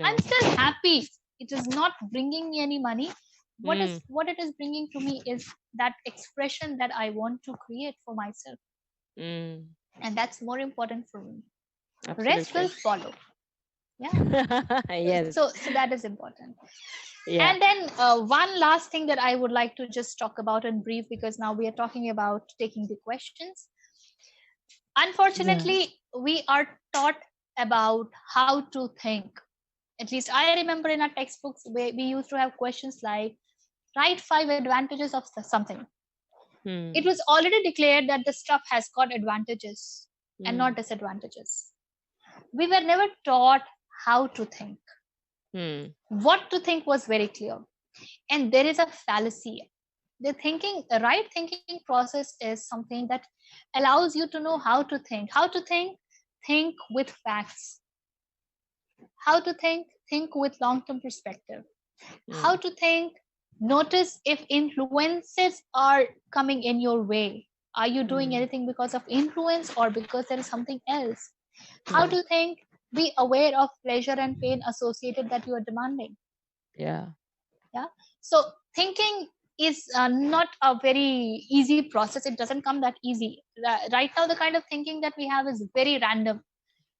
I'm still happy. It is not bringing me any money. What it is bringing to me is that expression that I want to create for myself. And that's more important for me. Absolutely. Rest will follow. Yes. So that is important. Yeah. And then one last thing that I would like to just talk about in brief, because now we are talking about taking the questions. Unfortunately, we are taught about how to think. At least I remember in our textbooks where we used to have questions like, write 5 advantages of something. It was already declared that the stuff has got advantages and not disadvantages. We were never taught how to think. What to think was very clear. And there is a fallacy. The right thinking process is something that allows you to know how to think. How to think with facts. How to think with long-term perspective. How to think, notice if influences are coming in your way. Are you doing anything because of influence or because there is something else? How to think, be aware of pleasure and pain associated that you are demanding. Yeah. So thinking is not a very easy process. It doesn't come that easy. Right now, the kind of thinking that we have is very random.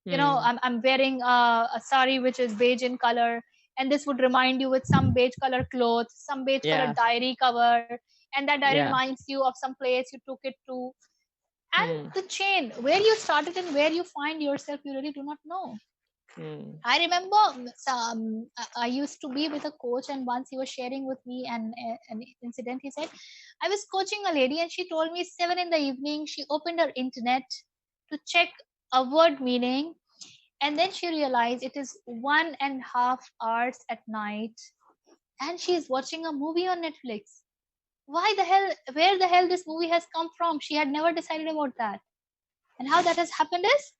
I'm wearing a sari which is beige in color, and this would remind you with some beige color clothes, some beige color diary cover, and that diary reminds you of some place you took it to. And the chain, where you started and where you find yourself, you really do not know. I remember I used to be with a coach, and once he was sharing with me an incident. He said, I was coaching a lady, and she told me 7 in the evening, she opened her internet to check a word meaning, and then she realized it is 1.5 hours at night, and she is watching a movie on Netflix. Where the hell this movie has come from? She had never decided about that. And how that has happened is,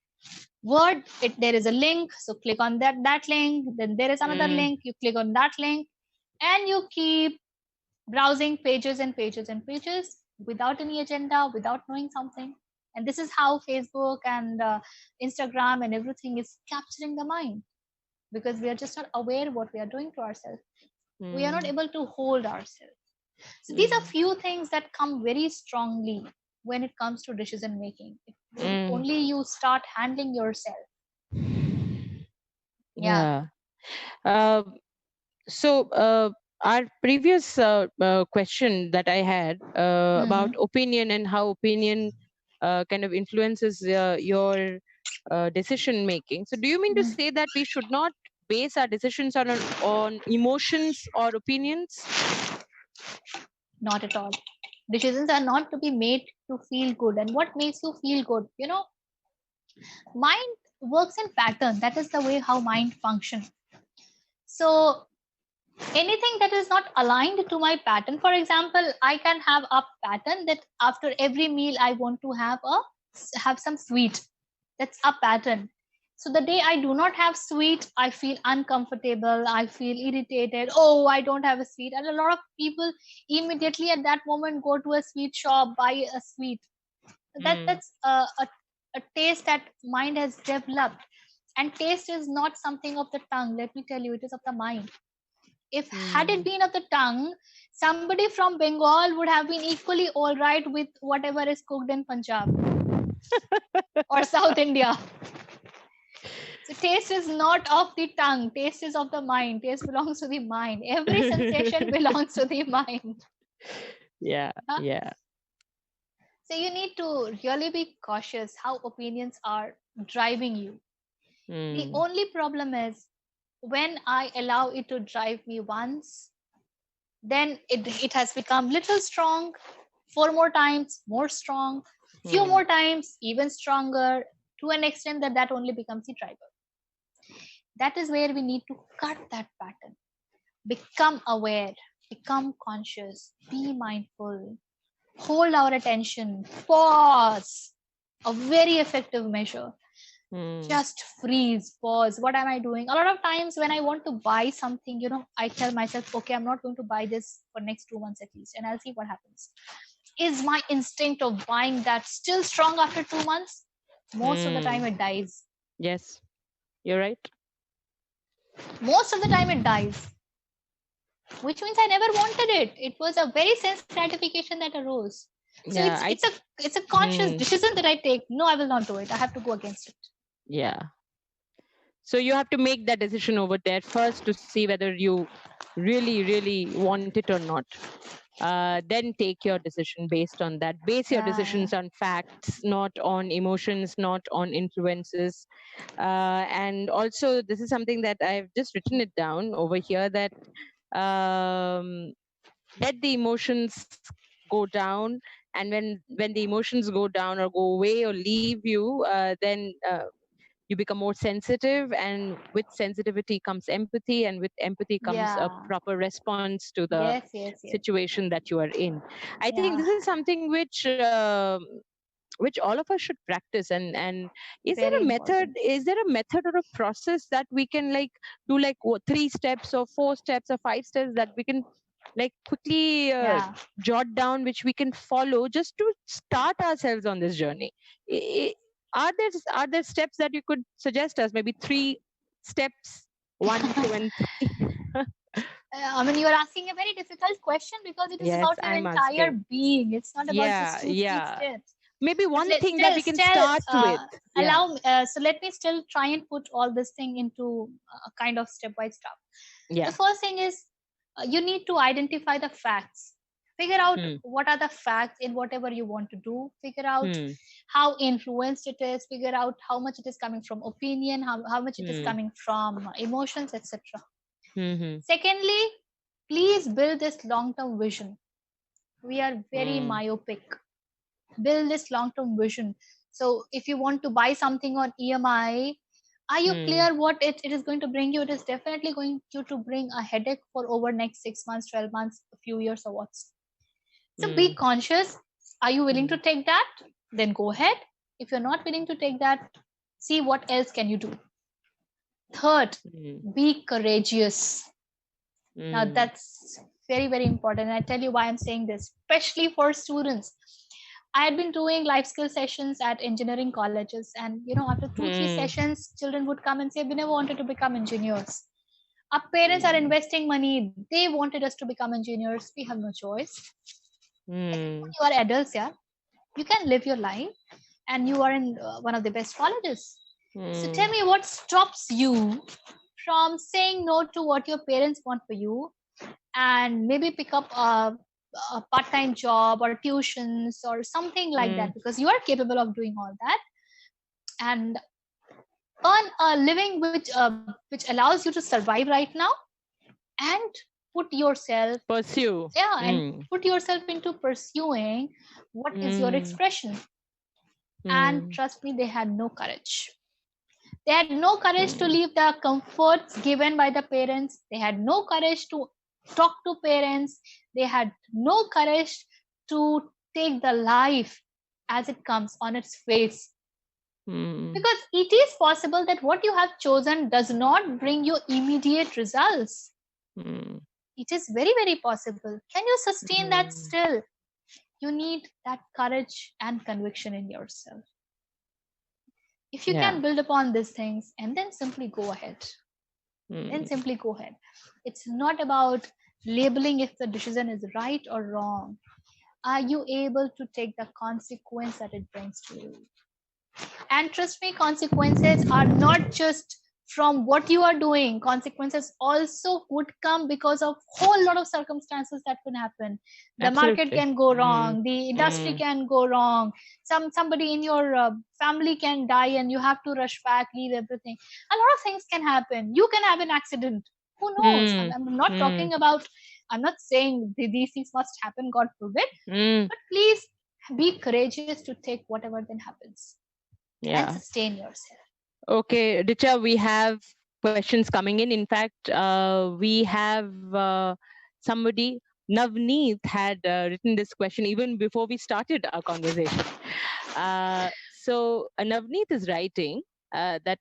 there is a link, so click on that link, then there is another link, you click on that link, and you keep browsing pages and pages and pages without any agenda, without knowing something. And this is how Facebook and Instagram and everything is capturing the mind, because we are just not aware what we are doing to ourselves. We are not able to hold ourselves. So these are few things that come very strongly when it comes to decision making. Only you start handling yourself. Yeah. So our previous question that I had about opinion and how opinion kind of influences your decision making. So do you mean to say that we should not base our decisions on emotions or opinions? Not at all. Decisions are not to be made to feel good. And what makes you feel good? Mind works in pattern. That is the way how mind functions. So anything that is not aligned to my pattern, for example, I can have a pattern that after every meal I want to have some sweet. That's a pattern. So the day I do not have sweet, I feel uncomfortable, I feel irritated. Oh, I don't have a sweet. And a lot of people immediately at that moment go to a sweet shop, buy a sweet. That's a taste that mind has developed. And taste is not something of the tongue. Let me tell you, it is of the mind. If had it been of the tongue, somebody from Bengal would have been equally all right with whatever is cooked in Punjab or South India. So taste is not of the tongue. Taste is of the mind. Taste belongs to the mind. Every sensation belongs to the mind. Yeah. Yeah. So you need to really be cautious how opinions are driving you. The only problem is, when I allow it to drive me once, then it has become little strong. 4 more times, more strong. Few more times, even stronger, to an extent that only becomes the driver. That is where we need to cut that pattern. Become aware, become conscious, be mindful, hold our attention, pause. A very effective measure. Mm. Just freeze, pause. What am I doing? A lot of times when I want to buy something, I tell myself, okay, I'm not going to buy this for next 2 months at least, and I'll see what happens. Is my instinct of buying that still strong after 2 months? Most of the time Mm. it dies. Yes, you're right. Most of the time it dies, which means I never wanted it. It was a very sense gratification that arose. So it's Yeah, it's I. a it's a conscious Mm. decision that I take. No, I will not do it. I have to go against it. Yeah. So you have to make that decision over there first to see whether you really, really want it or not. Then take your decision based on that. Base your Yeah, decisions on facts, not on emotions, not on influences. And also, this is something that I've just written it down over here, that um, let the emotions go down, and when the emotions go down or go away or leave you, then you become more sensitive, and with sensitivity comes empathy, and with empathy comes a yeah. proper response to the Yes, yes, yes. situation that you are in. I think Yeah, this is something which all of us should practice. And very important. is there a method or a process that we can like do, like what, 3 steps or 4 steps or 5 steps that we can like quickly Yeah. jot down, which we can follow just to start ourselves on this journey? I- are there steps that you could suggest us, maybe 3 steps, 1, 2, and 3? I mean, you are asking a very difficult question because it is Yes, about your I'm entire asking. being. It's not about just Yeah, two, three yeah. steps. Maybe But one let's thing that we can still start with. Yeah. allow. So let me still try and put all this thing into a kind of stepwise stuff. The Yeah. first thing is you need to identify the facts. Figure out Hmm. what are the facts in whatever you want to do. Figure out Hmm. how influenced it is. Figure out how much it is coming from opinion, how much it is Hmm. coming from emotions, etc. Hmm. Hmm. Secondly, please build this long term vision. We are very Hmm. myopic. Build this long term vision. So, if you want to buy something on EMI, are you Hmm. clear what it is going to bring you? It is definitely going to bring a headache for over next 6 months, 12 months, a few years, or what. So, be Hmm. conscious. Are you willing to Hmm. take that? Then go ahead. If you're not willing to take that, see what else can you do. Third, Hmm. be courageous. Now Hmm. that's very, very important. And I tell you why I'm saying this, especially for students. I had been doing life skill sessions at engineering colleges, and after two, three Hmm. sessions, children would come and say, "We never wanted to become engineers. Our parents are Hmm. investing money. They wanted us to become engineers. We have no choice. Hmm. You are adults, yeah. You can live your life, and you are in one of the best colleges. So tell Hmm. me what stops you from saying no to what your parents want for you, and maybe pick up a part-time job or tuitions or something like Hmm. that, because you are capable of doing all that, and earn a living which allows you to survive right now, and put yourself Pursue. yeah and Hmm. put yourself into pursuing what is your Hmm. expression. And Hmm. trust me, they had no courage. They had no courage to Hmm. leave the comforts given by the parents. They had no courage to talk to parents. They had no courage to take the life as it comes on its face. Hmm. Because it is possible that what you have chosen does not bring you immediate results. Hmm. It is very, very possible. Can you sustain that Hmm. still? You need that courage and conviction in yourself. If you Yeah. can build upon these things and then simply go ahead, then Hmm. simply go ahead. It's not about labeling if the decision is right or wrong. Are you able to take the consequence that it brings to you? And trust me, consequences are not just from what you are doing. Consequences also would come because of whole lot of circumstances that can happen. The market Absolutely. can go Hmm. wrong, the industry Hmm. can go wrong, somebody in your family can die and you have to rush back, leave everything. A lot of things can happen. You can have an accident. Who knows? Hmm. I'm not Hmm. talking about, I'm not saying these things must happen, God forbid, Hmm. but please be courageous to take whatever then happens and Yeah. sustain yourself. Okay, Richa, we have questions coming in. In fact, we have somebody, Navneet, had written this question even before we started our conversation. So Navneet is writing. that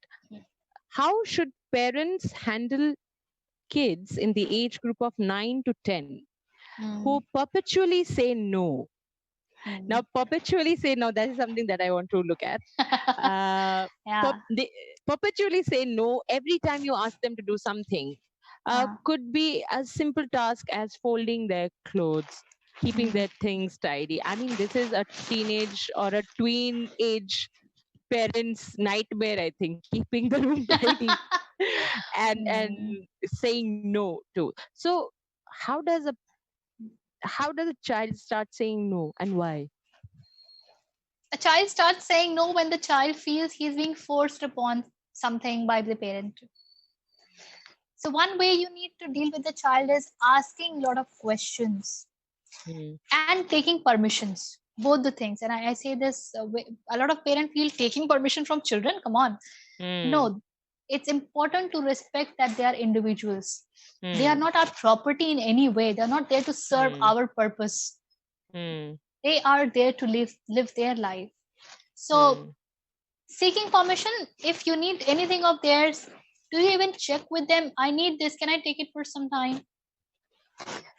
how should parents handle kids in the age group of 9 to 10 who perpetually say no. Now, perpetually say no, that is something that I want to look at. They perpetually say no every time you ask them to do something. Could be a simple task as folding their clothes, keeping their things tidy. I mean, this is a teenage or a tween age parents' nightmare, I think, keeping the room tidy and saying no to. So how does a child start saying no, and why? A child starts saying no when the child feels he's being forced upon something by the parent. So one way you need to deal with the child is asking a lot of questions and taking permissions. Both the things. And I say this, a lot of parents feel taking permission from children. Come on. No, it's important to respect that they are individuals. They are not our property in any way. They're not there to serve our purpose. They are there to live their life. So seeking permission, if you need anything of theirs, do you even check with them? I need this. Can I take it for some time?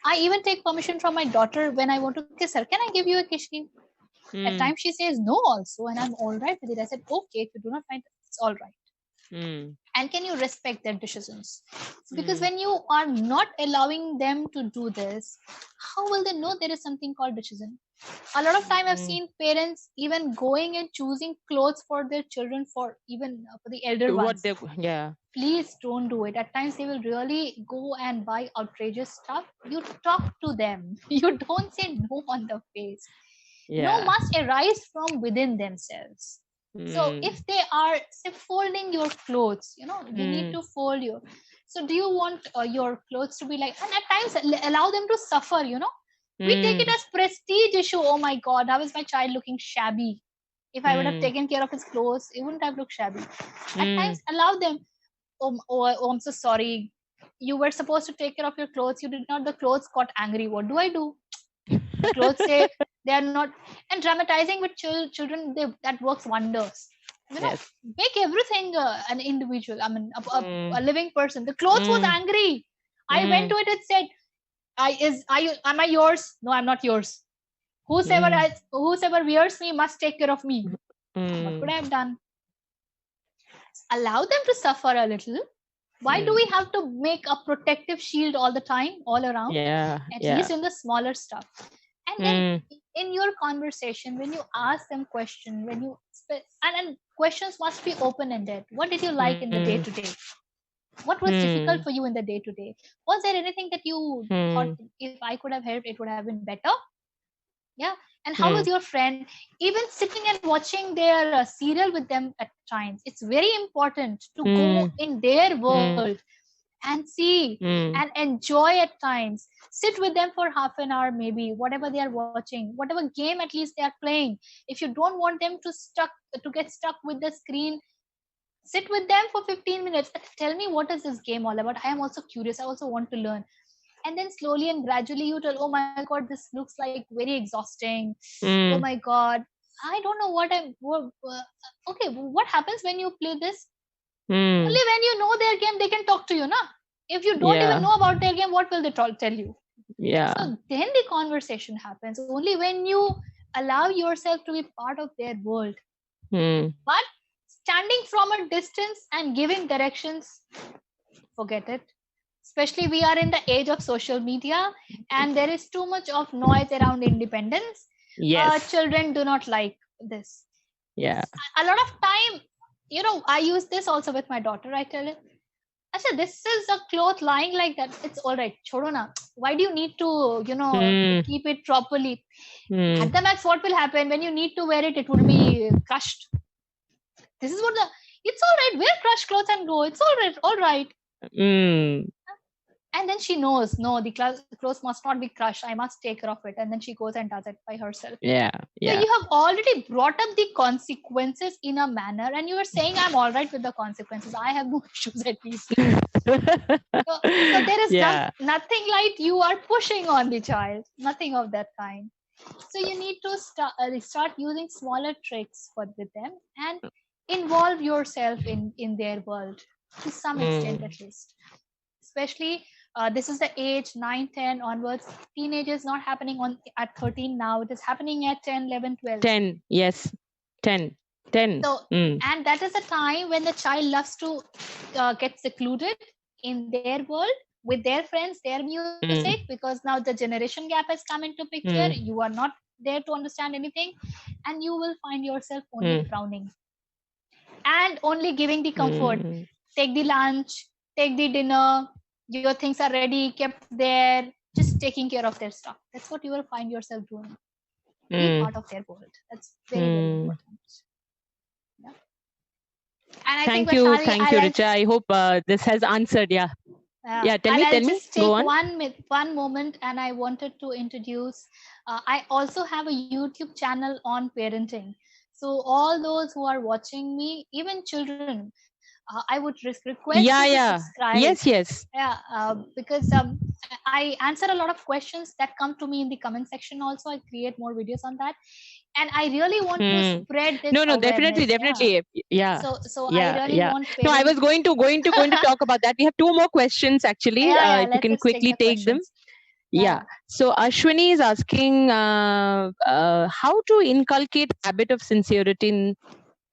I even take permission from my daughter when I want to kiss her. Can I give you a kiss? At times she says no also, and I'm all right with it. I said, okay, if you do not find it, it's all right. And can you respect their decisions? Because when you are not allowing them to do this, how will they know there is something called decision? A lot of time I've seen parents even going and choosing clothes for their children, for even for the elder ones. Please don't do it. At times they will really go and buy outrageous stuff. You talk to them. You don't say no on the face. No must arise from within themselves. So if they are, say, folding your clothes, you need to fold your. So do you want your clothes to be like, and at times allow them to suffer, we take it as prestige issue. Oh my God, how is my child looking shabby? If I would have taken care of his clothes, it wouldn't have looked shabby. At times allow them. Oh, I'm so sorry. You were supposed to take care of your clothes. You did not. The clothes got angry. What do I do? The clothes say they are not. And dramatizing with children, that works wonders. Make everything an individual. I mean, a living person. The clothes was angry. I went to it and said, am I yours? No, I'm not yours. Whosoever wears me must take care of me. What could I have done? Allow them to suffer a little. Why do we have to make a protective shield all the time, all around? At least in the smaller stuff. And then in your conversation, when you ask them questions, and questions must be open-ended. What did you like in the day-to-day? What was difficult for you in the day-to-day? Was there anything that you thought, if I could have helped, it would have been better? Yeah. And how was your friend? Even sitting and watching their serial with them at times, it's very important to go in their world and see and enjoy at times. Sit with them for half an hour, maybe, whatever they are watching, whatever game at least they are playing. If you don't want them to get stuck with the screen, sit with them for 15 minutes. Tell me, what is this game all about? I am also curious. I also want to learn. And then slowly and gradually you tell, oh my God, this looks like very exhausting. Oh my God, I don't know okay, what happens when you play this? Only when you know their game, they can talk to you, na? If you don't even know about their game, what will they tell you? So then the conversation happens only when you allow yourself to be part of their world. But standing from a distance and giving directions, forget it. Especially we are in the age of social media and there is too much of noise around independence. Children do not like this. A lot of time, I use this also with my daughter. I tell her, Asha, this is a cloth lying like that. It's all right. Chodo na. Why do you need to, keep it properly? At the max, what will happen when you need to wear it? It will be crushed. This is it's all right. Wear crushed clothes and go. It's all right. And then she knows, no, the clothes must not be crushed. I must take care of it. And then she goes and does it by herself. So you have already brought up the consequences in a manner, and you are saying, I'm all right with the consequences. I have no issues at least. So there is nothing like you are pushing on the child. Nothing of that kind. So you need to start using smaller tricks with them. And involve yourself in their world to some extent at least. Especially this is the age 9, 10 onwards. Teenage is not happening on at 13 now. It is happening at 10, 11, 12. 10, yes, 10, 10. So, and that is a time when the child loves to get secluded in their world with their friends, their music, because now the generation gap has come into picture. You are not there to understand anything, and you will find yourself only frowning and only giving the comfort. Take the lunch, take the dinner, your things are ready, kept there, just taking care of their stuff. That's what you will find yourself doing. Be part of their world. That's very, very important. Yeah. And I think, Thank you, Vaishali, Richa. I hope this has answered. Yeah. Yeah, tell and me, I'll tell me. just take Go on. one moment, and I wanted to introduce. I also have a YouTube channel on parenting. So all those who are watching me, even children, I would request you to subscribe. Yes. Yeah, because I answer a lot of questions that come to me in the comment section. Also, I create more videos on that, and I really want to spread this No, awareness. definitely. Yeah. So I really want No, I parents. was going to talk about that. We have 2 more questions actually. If you can quickly take them. Yeah. So Ashwini is asking how to inculcate habit of sincerity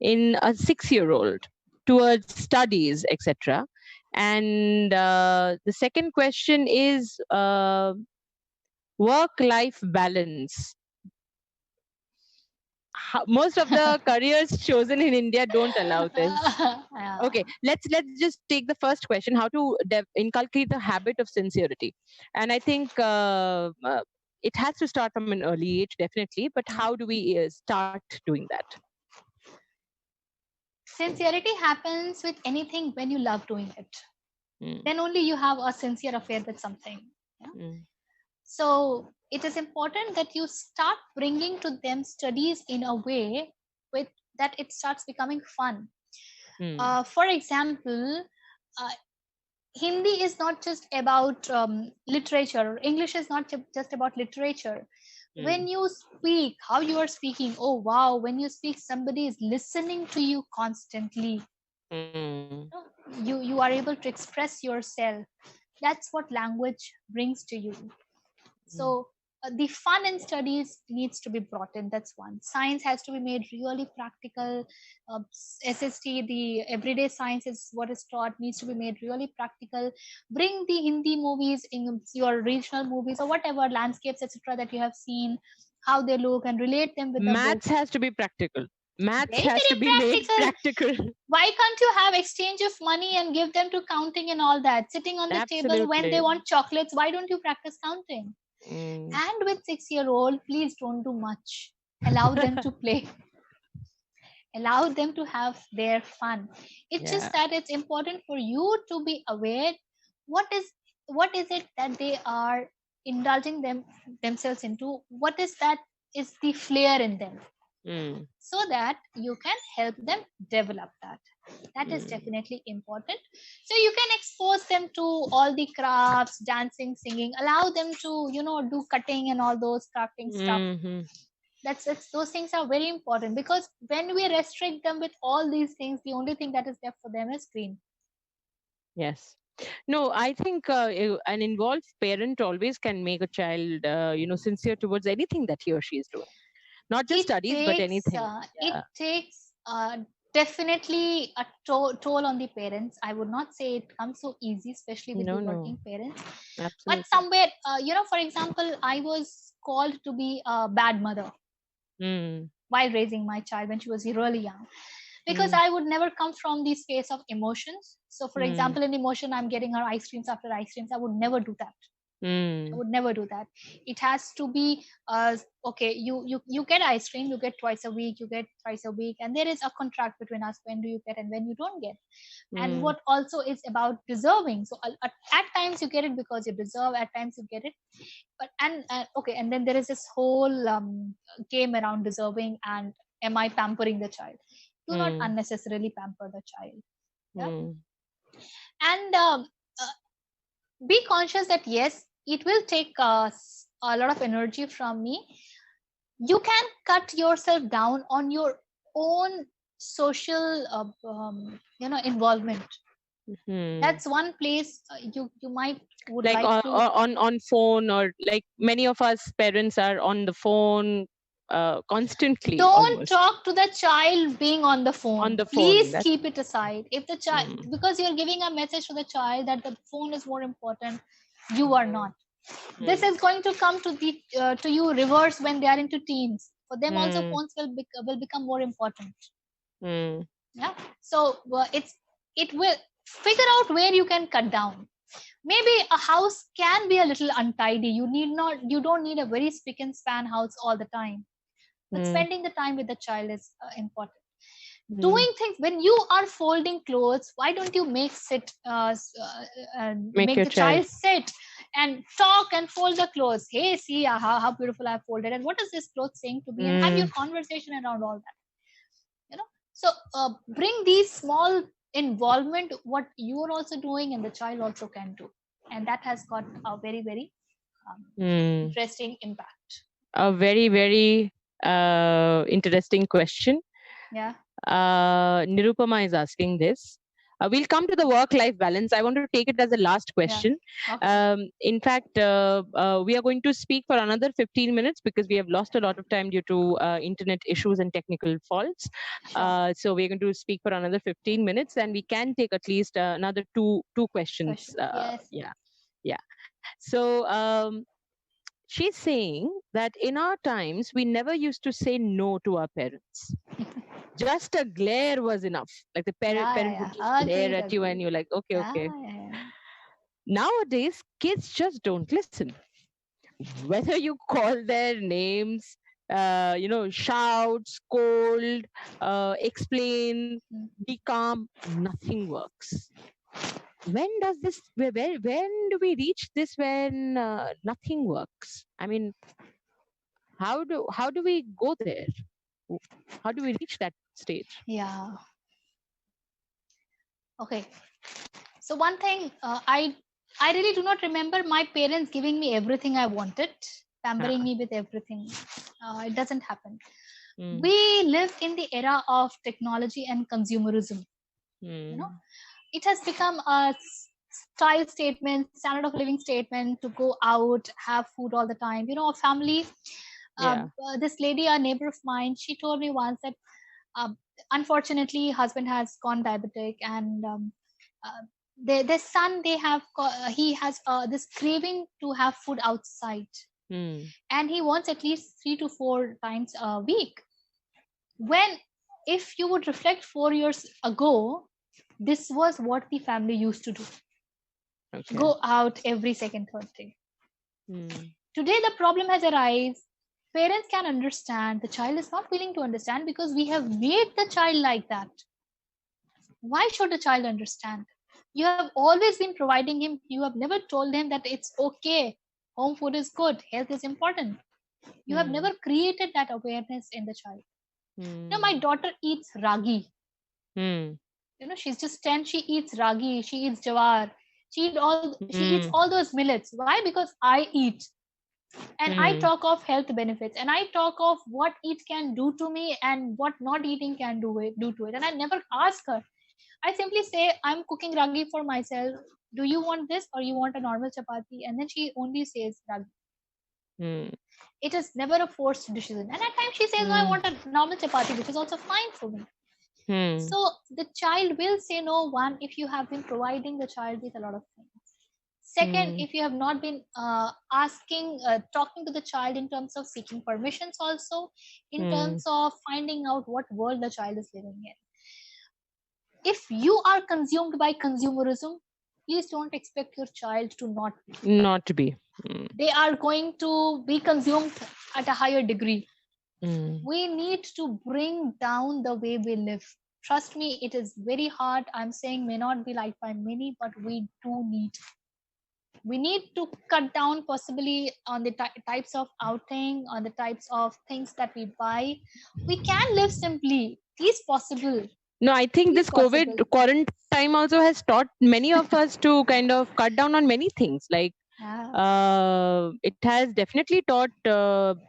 in a 6-year-old towards studies, etc. And the second question is work-life balance. Most of the careers chosen in India don't allow this. Okay, let's just take the first question: how to inculcate the habit of sincerity. And I think it has to start from an early age, definitely. But how do we start doing that? Sincerity happens with anything when you love doing it. Then only you have a sincere affair with something. Yeah? So it is important that you start bringing to them studies in a way with that it starts becoming fun. For example, Hindi is not just about literature. English is not just about literature. When you speak, how you are speaking, oh wow, when you speak, somebody is listening to you constantly. You are able to express yourself. That's what language brings to you. So the fun in studies needs to be brought in. That's one. Science has to be made really practical. SST, the everyday science is what is taught, needs to be made really practical. Bring the Hindi movies in your regional movies or whatever landscapes, etc., that you have seen, how they look, and relate them with the Maths book. has to be practical. Maths Very, has to very be made practical. Why can't you have exchange of money and give them to counting and all that? Sitting on the table when they want chocolates, why don't you practice counting? And with 6-year-old, please don't do much. Allow them to play. Allow them to have their fun. It's just that it's important for you to be aware what is it that they are indulging themselves into. What is that is the flair in them, so that you can help them develop that. That is definitely important. So you can expose them to all the crafts, dancing, singing, allow them to do cutting and all those crafting stuff. That's those things are very important, because when we restrict them with all these things, the only thing that is left for them is screen. Yes. No, I think an involved parent always can make a child sincere towards anything that he or she is doing, not just studies but anything. It takes definitely a toll on the parents. I would not say it comes so easy, especially with the working parents. Absolutely. But somewhere, for example, I was called to be a bad mother while raising my child when she was really young, because I would never come from the space of emotions. So for example, in emotion, I'm getting her ice creams after ice creams. I would never do that. I would never do that. It has to be okay. You get ice cream. You get twice a week. You get thrice a week, and there is a contract between us. When do you get and when you don't get? And what also is about deserving. So at times you get it because you deserve. At times you get it, but okay. And then there is this whole game around deserving and am I pampering the child? Do not unnecessarily pamper the child. Yeah? And be conscious that yes, it will take a lot of energy from me. You can cut yourself down on your own social involvement. That's one place you might would Like like to. on phone, or like many of us parents are on the phone constantly Don't almost. talk to the child being on the On phone. the phone. Please That's keep it aside. If the child, mm, because you're giving a message to the child that the phone is more important, you are mm, not. This mm, is going to come to you reverse when they are into teens. For them also, mm, phones will become more important. mm, Yeah. So it will figure out where you can cut down. Maybe a house can be a little untidy. You don't need a very spick and span house all the time, but mm, spending the time with the child is important. mm. Doing things when you are folding clothes, why don't you Make make your the child. child sit and talk and fold the clothes? Hey, see how beautiful I folded, and what is this cloth saying to me, and have your Mm, conversation around all that. you know so bring these small involvement, what you are also doing and the child also can do, and that has got a very, very mm. interesting impact. A very, very interesting question. Yeah. Nirupama is asking this. We'll come to the work-life balance. I want to take it as a last Yeah. question. Okay. In fact, we are going to speak for another 15 minutes because we have lost a lot of time due to internet issues and technical faults. Sure. So we're going to speak for another 15 minutes, and we can take at least another two questions. Question. Yes. Yeah, yeah. So she's saying that in our times, we never used to say no to our parents. Just a glare was enough. Like the Yeah, parent yeah, would just yeah. glare Agreed, at you, and agreed. you're like, okay, Yeah, okay. yeah, yeah. Nowadays, kids just don't listen. Whether you call their names, shout, scold, explain, Mm. be calm, nothing works. When does this? When do we reach this? When nothing works? I mean, how do we go there? How do we reach that stage? Yeah. Okay. So one thing, I really do not remember my parents giving me everything I wanted, pampering Ah, me with everything. It doesn't happen. mm, We live in the era of technology and consumerism. You know, mm, it has become a style statement, standard of living statement to go out, have food all the time. A family. yeah. This lady, a neighbor of mine, she told me once that um, unfortunately husband has gone diabetic, and their son, he has this craving to have food outside, Mm, and he wants at least 3 to 4 times a week. When, if you would reflect 4 years ago, this was what the family used to do: okay. go out every second, third day. Mm, Today the problem has arisen. Parents can understand, the child is not willing to understand because we have made the child like that. Why should a child understand? You have always been providing him, you have never told him that it's okay, home food is good, health is important. You have mm, never created that awareness in the child. My mm, daughter eats ragi. mm, She's just 10, she eats ragi, she eats jawar, she eats mm, all those millets. Why? Because I eat, and I mm, talk of health benefits, and I talk of what it can do to me and what not eating can do to it, and I never ask her. I simply say, I'm cooking ragi for myself. Do you want this or you want a normal chapati? And then she only says ragi. mm, It is never a forced decision. And at times she says, no, I mm, want a normal chapati, which is also fine for me. mm, So the child will say no, one, if you have been providing the child with a lot of things. Second, mm, if you have not been talking to the child in terms of seeking permissions, also in mm. terms of finding out what world the child is living in. If you are consumed by consumerism, please don't expect your child to not be. Not to be. Mm, They are going to be consumed at a higher degree. mm, We need to bring down the way we live. Trust me, it is very hard. I'm saying may not be liked by many, but we need to cut down possibly on the types of outing, on the types of things that we buy. We can live simply. Please possible. No, I think Please this COVID possible. quarantine time also has taught many of us to kind of cut down on many things. Like Yeah. It has definitely taught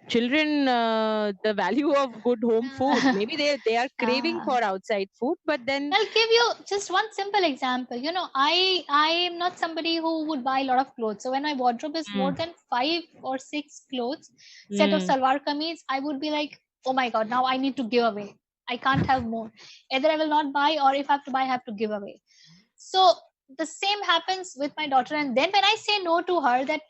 children the value of good home food. Maybe they are craving Ah. for outside food, but then I'll give you just one simple example. I am not somebody who would buy a lot of clothes. So when my wardrobe is more mm, than 5 or 6 clothes, set of mm, salwar kameez, I would be like, oh my god, now I need to give away. I can't have more. Either I will not buy, or if I have to buy, I have to give away. So the same happens with my daughter. And then when I say no to her, that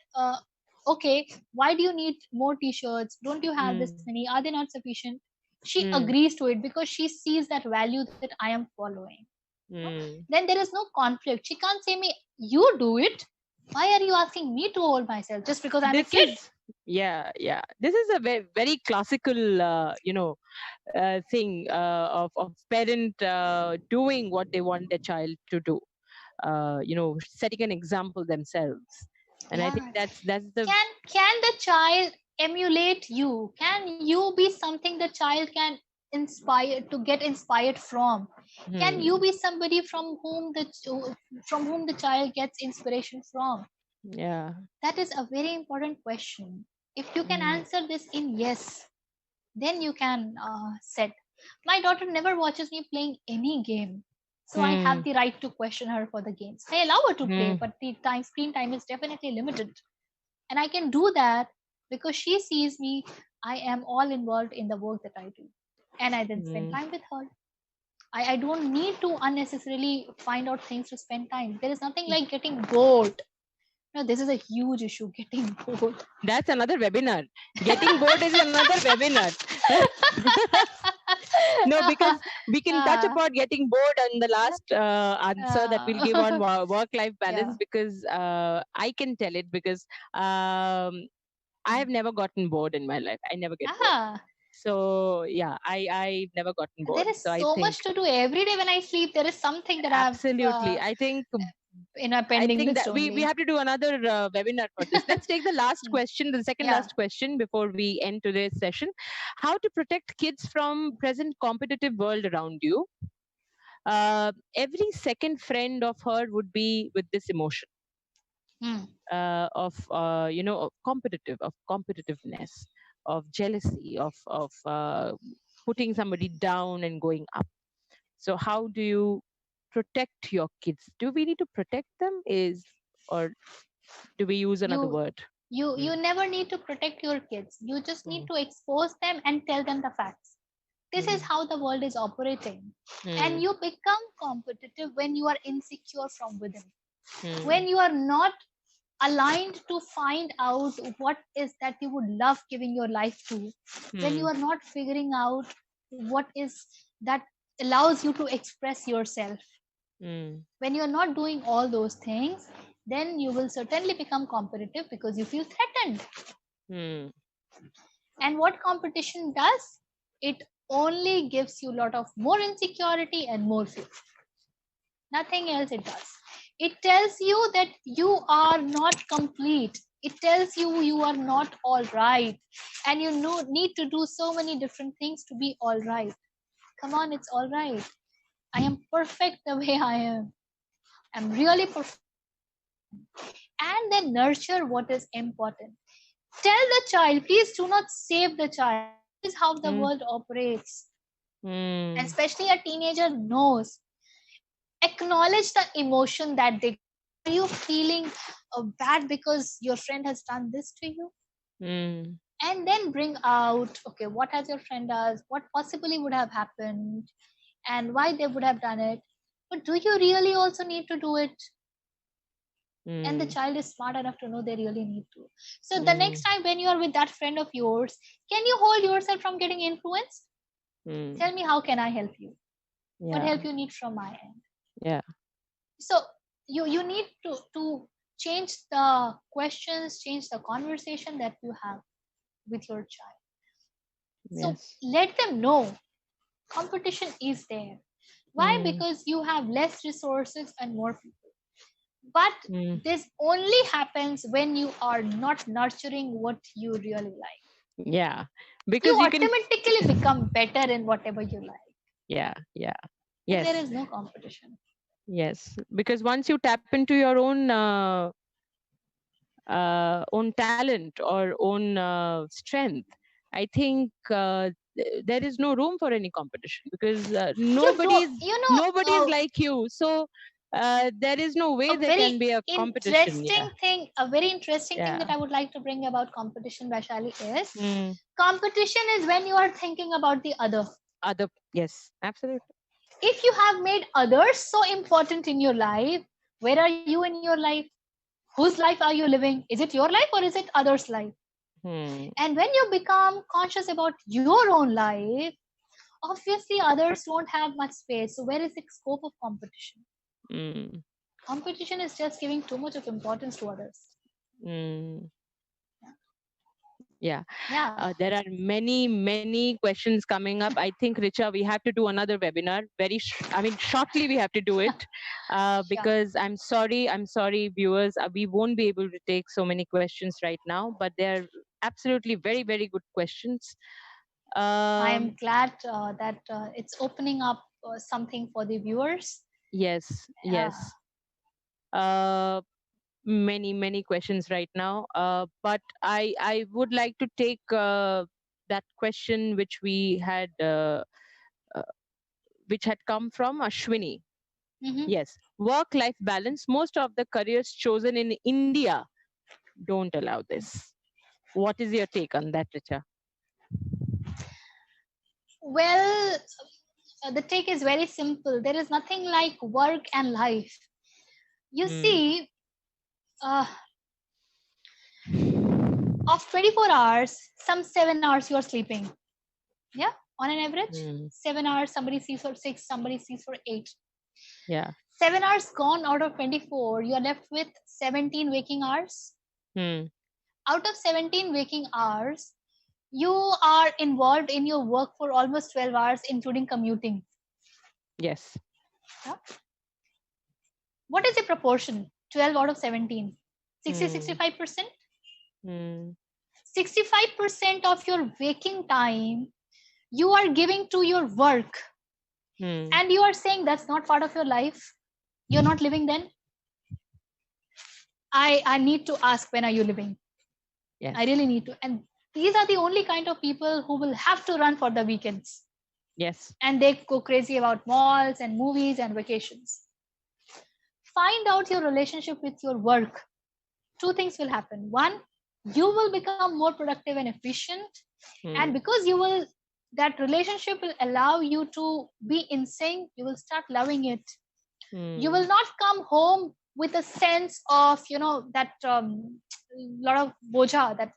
okay, why do you need more t-shirts? Don't you have this mm, many? Are they not sufficient? She mm, agrees to it because she sees that value that I am following. No? mm. Then there is no conflict. She can't say me, you do it. Why are you asking me to hold myself just because I'm a This kid? is, yeah, yeah. This is a very, very classical, thing of parent doing what they want their child to do. Setting an example themselves, and I think Yeah. that's the Can the child emulate you? Can you be something the child can inspire to get inspired from? Can you hmm, be somebody from whom the child gets inspiration from? yeah. That is a very important question. If you can Mm, answer this in yes, then you can set. My daughter never watches me playing any game, so I have hmm, the right to question her for the games. I allow her to play, hmm, but the screen time is definitely limited, and I can do that because she sees me. I am all involved in the work that I do, and I then spend hmm. time with her. I don't need to unnecessarily find out things to spend time. There is nothing like getting bored. No, this is a huge issue, getting bored. That's another webinar. Getting bored is another webinar. No, because we can touch Ah, upon getting bored in the last answer that we'll give on work life balance, yeah. because I can tell it, because I have never gotten bored in my life. I never get bored. Ah, So yeah, I've never gotten bored. there is So I so think much to do every day when I sleep. There is something that I've absolutely. I think in a I pending think list that we only. have to do another webinar for this. Let's take the last question, the second Yeah. last question before we end today's session. How to protect kids from present competitive world around you? Every second friend of her would be with this emotion Hmm. of competitiveness, of jealousy, of putting somebody down and going up. So how do you protect your kids? Do we need to protect them, is, or do we use another You word? you Mm, never need to protect your kids. You just need mm, to expose them and tell them the facts. This is mm, how the world is operating. And mm, you become competitive when you are insecure from within. mm, When you are not aligned to find out what is that you would love giving your life to, when you mm, are not figuring out what is that allows you to express yourself, mm, when you are not doing all those things, then you will certainly become competitive because you feel threatened. mm, And what competition does, it only gives you a lot of more insecurity and more fear. Nothing else it does. It tells you that you are not complete. It tells you you are not all right. And you need to do so many different things to be all right. Come on, it's all right. I am perfect the way I am. I'm really perfect. And then nurture what is important. Tell the child, please do not save the child. This is how the mm, world operates. And mm, especially a teenager knows. Acknowledge the emotion that they get. Are you feeling bad because your friend has done this to you? mm, And then bring out, okay, what has your friend does, what possibly would have happened, and why they would have done it. But do you really also need to do it? And the mm, child is smart enough to know they really need to. So the next mm, time when you are with that friend of yours, can you hold yourself from getting influenced? mm. Tell me, how can I help you? What Yeah, help you need from my end? yeah. So you need to change the questions, change the conversation that you have with your child. So Yes. let them know competition is there. Why? Mm, Because you have less resources and more people. But mm. this only happens when you are not nurturing what you really like. Yeah, You because you can. automatically become better in whatever you like. Yeah, yeah. And there Yes, is no competition. yes. Because once you tap into your own own talent or own strength, I think there is no room for any competition, because You don't, nobody is like you. So there is no way a there very can be a competition. Yeah. a very interesting thing that Yeah. I would like to bring about competition, Vaishali, is Mm. competition is when you are thinking about the other. Other, yes, absolutely. If you have made others so important in your life, where are you in your life? Whose life are you living? Is it your life or is it others' life? Hmm. And when you become conscious about your own life, obviously others don't have much space. So where is the scope of competition? Mm. Competition is just giving too much of importance to others. Mm. Yeah. Yeah. There are many, many questions coming up. I think, Richa, we have to do another webinar. I mean, shortly we have to do it, Sure. because I'm sorry, viewers, we won't be able to take so many questions right now, but they're absolutely very, very good questions. I am Um, glad that it's opening up something for the viewers. yes, Uh, yes. Uh, Many, many questions right now. But I would like to take that question uh, which had come from Ashwini. mhm. Yes, work life balance. Most of the careers chosen in India don't allow this. What is your take on that, Richa? Well, the take is very simple. There is nothing like work and life. You Mm. see, uh, of 24 hours, some 7 hours you are sleeping. Yeah, on an average, Mm. 7 hours. Somebody sleeps for 6, somebody sleeps for 8. Yeah. 7 hours gone out of 24, you are left with 17 waking hours. Mm. Out of 17 waking hours, you are involved in your work for almost 12 hours, including commuting. Yes. Yeah? What is the proportion? 12 out of 17. 60, Mm. 65%? Mm. 65% of your waking time you are giving to your work, Mm. and you are saying that's not part of your life. You're not living then. I need to ask, when are you living? I Yes. really need to. And these are the only kind of people who will have to run for the weekends. Yes. And they go crazy about malls and movies and vacations. Find out your relationship with your work. Two things will happen. One, you will become more productive and efficient. And Mm. because that relationship will allow you to be in sync, you will start loving it. You will Mm. not come home with a sense of, that lot of boja that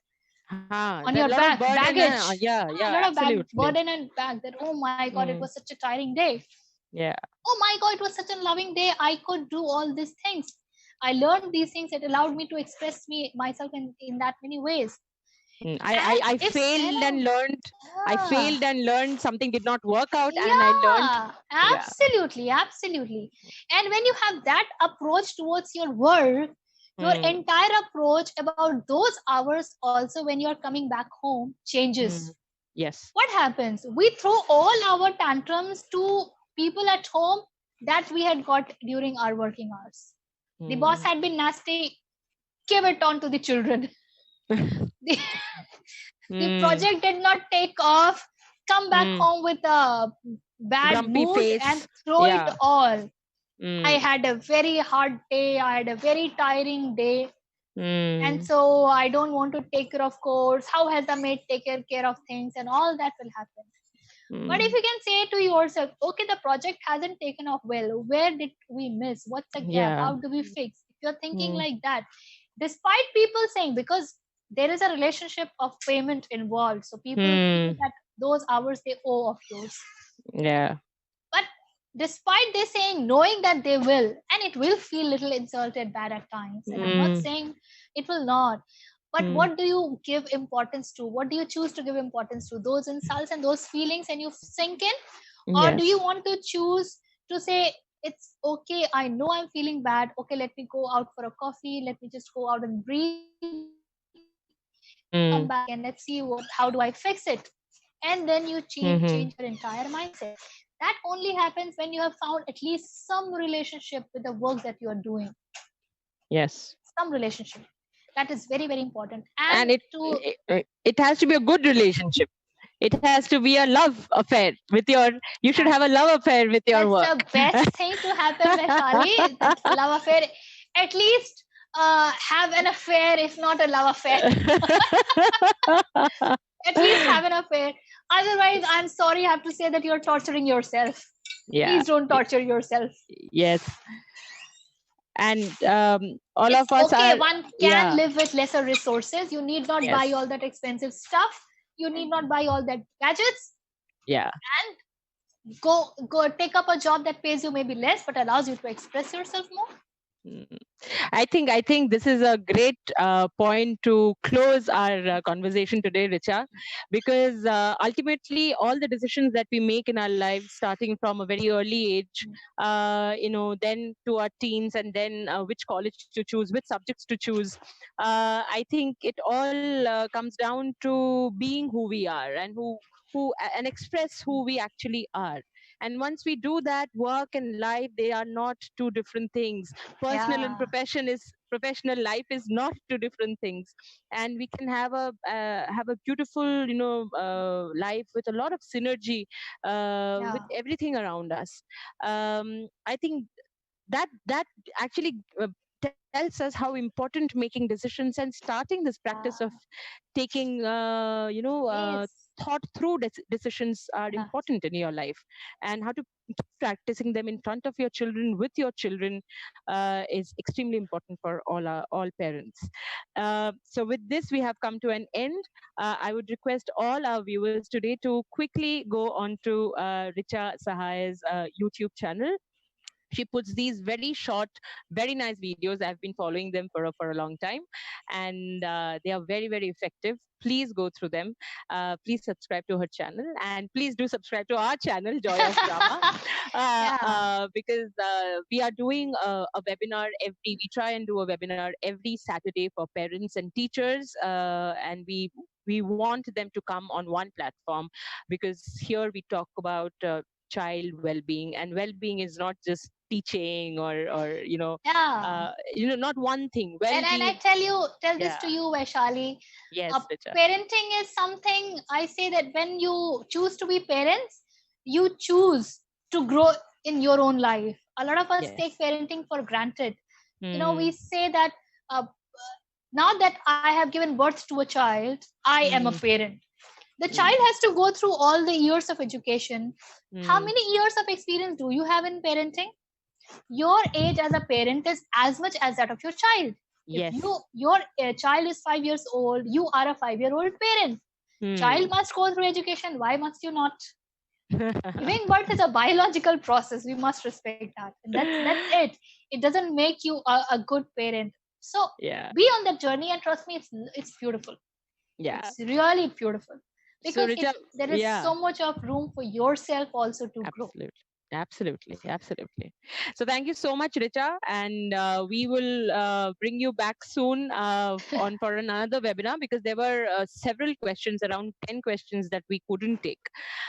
on There are your a lot of back, burden. baggage, Yeah. a Yeah. lot of Absolutely. burden and bag, that, oh my god, it was Mm. such a tiring day. Yeah. Oh my god, it was such a loving day, I could do all these things. I learned these things, it allowed me to express me myself in that many ways. Mm. And I if failed and learned. I failed ah, and learned something did not work out, and I learned. yeah, Yeah. absolutely, absolutely. And when you have that approach towards your work, your Mm. entire approach about those hours also when you're coming back home changes. Mm. Yes. What happens? We throw all our tantrums to people at home that we had got during our working hours. The boss Mm. had been nasty, give it on to the children. The, the Mm. project did not take off, come back Mm. home with a bad Grumpy mood and face. throw it Yeah. all. I Mm. had a very hard day, I had a very tiring day, and Mm. so I don't want to take care of course. How has the maid taken care of things? And all that will happen. But if Mm. you can say to yourself, okay, the project hasn't taken off well, where did we miss? What's the gap? Yeah. How do we fix? If you're thinking Mm. like that, despite people saying, because there is a relationship of payment involved, so people feel Mm. that those hours they owe of yours. Yeah. But despite they saying, knowing that they will, and it will feel little insulted bad at times, and I'm not Mm. saying it will not, but Mm. what do you give importance to? What do you choose to give importance to? Those insults and those feelings, and you sink in? Or do you Yes. want to choose to say, it's okay, I know I'm feeling bad. Okay, let me go out for a coffee. Let me just go out and breathe. Come back and let's Mm. see how do I fix it. And then you change your Mm-hmm. entire mindset. That only happens when you have found at least some relationship with the work that you are doing. Yes. Some relationship. That is very, very important. And And to, it has to be a good relationship. It has to be a love affair with your. You should yeah, have a love affair with your that's work. the best thing to happen, Vaishali. That love affair, at least have an affair, if not a love affair. At least have an affair. Otherwise, I'm sorry, I have to say that you're torturing yourself. Yeah. Please don't torture yourself. Yes. And all It's of us okay. are. One can Yeah. live with lesser resources. You need not buy Yes. all that expensive stuff. You need not buy all that gadgets. Yeah. Go take up a job that pays you maybe less but allows you to express yourself more. Mm. I think this is a great point to close our conversation today, Richa, because ultimately all the decisions that we make in our lives, starting from a very early age, then to our teens, and then which college to choose, which subjects to choose. I think it all comes down to being who we are and and express who we actually are. And once we do that, work and life, they are not two different things. Personal and Yeah, professional life is not two different things. And we can have a beautiful life with a lot of synergy with yeah, everything around us. I think that actually tells us how important making decisions and starting this practice of yeah. taking Yes. thought through decisions are Yeah, important in your life, and how to keep practicing them in front of your children, with your children, is extremely important for all parents. So with this we have come to an end. I would request all our viewers today to quickly go on to Richa Sahai's YouTube channel. She puts these very short, very nice videos. I've been following them for a long time, and they are very, very effective. Please go through them. Please subscribe to her channel, and please do subscribe to our channel, Joy of Drama, yeah, because we are doing a webinar we try and do a webinar every Saturday for parents and teachers, and we want them to come on one platform, because here we talk about child well-being, and well-being is not just teaching or yeah. not one thing. And Well-being I is. tell this Yeah. to you, Vaishali. Yes, Richa. Parenting is something, I say that when you choose to be parents, you choose to grow in your own life. A lot of us take Yes. parenting for granted. We Hmm. say that uh, now that I have given birth to a child, I am a Hmm. parent. The child Hmm. has to go through all the years of education. How Hmm. many years of experience do you have in parenting? Your age as a parent is as much as that of your child. If Yes. your child is 5 years old, you are a 5-year-old parent. Child Hmm. must go through education. Why must you not? Giving birth is a biological process. We must respect that, and that's it. It doesn't make you a good parent. So Yeah. be on that journey, and trust me, it's beautiful. Yeah. It's really beautiful, So because Richa, there is yeah. so much of room for yourself also to grow. Absolutely. Absolutely. So thank you so much, Richa. And we will bring you back soon on for another webinar, because there were several questions, around 10 questions that we couldn't take.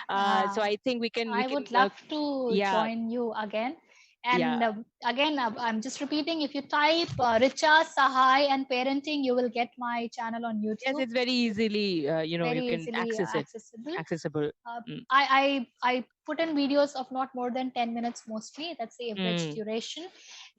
So uh, I think we I can would love to yeah, join you again. yeah. And again, I'm just repeating, if you type Richa Sahai and parenting, you will get my channel on Yes, YouTube. it's very easily Very you can easily access it. accessible. Accessible. Uh, Mm. I put in videos of not more than 10 minutes mostly. That's the average Mm. duration.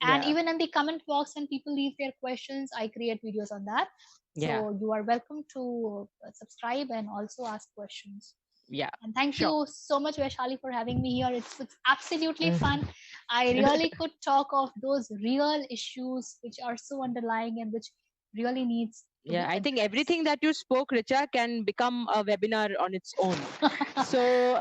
And Yeah. even in the comment box, when people leave their questions, I create videos on that. Yeah. So you are welcome to subscribe and also ask questions. Yeah. And thank Sure. you so much, Vaishali, for having me here. It's absolutely fun. I really could talk of those real issues which are so underlying and which really needs to Yeah, be I think everything addressed. that you spoke, Richa, can become a webinar on its own. So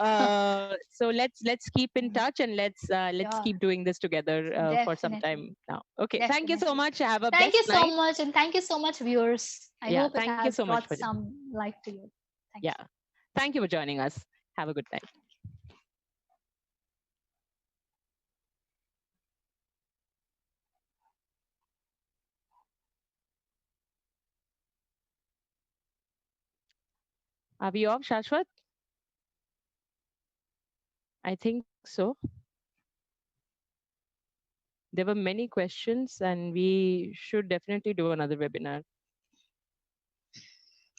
let's keep in touch, and let's Sure, keep doing this together for some definitely. time now. Okay. Thank you so Definitely. much. Have a Thank you blessed so night. much, and thank you so much, viewers. I Yeah. hope it Thank you has so much brought for some light to you. Thank yeah. you. Thank you for joining us. Have a good night. Are we off, Shashwat? I think so. There were many questions, and we should definitely do another webinar.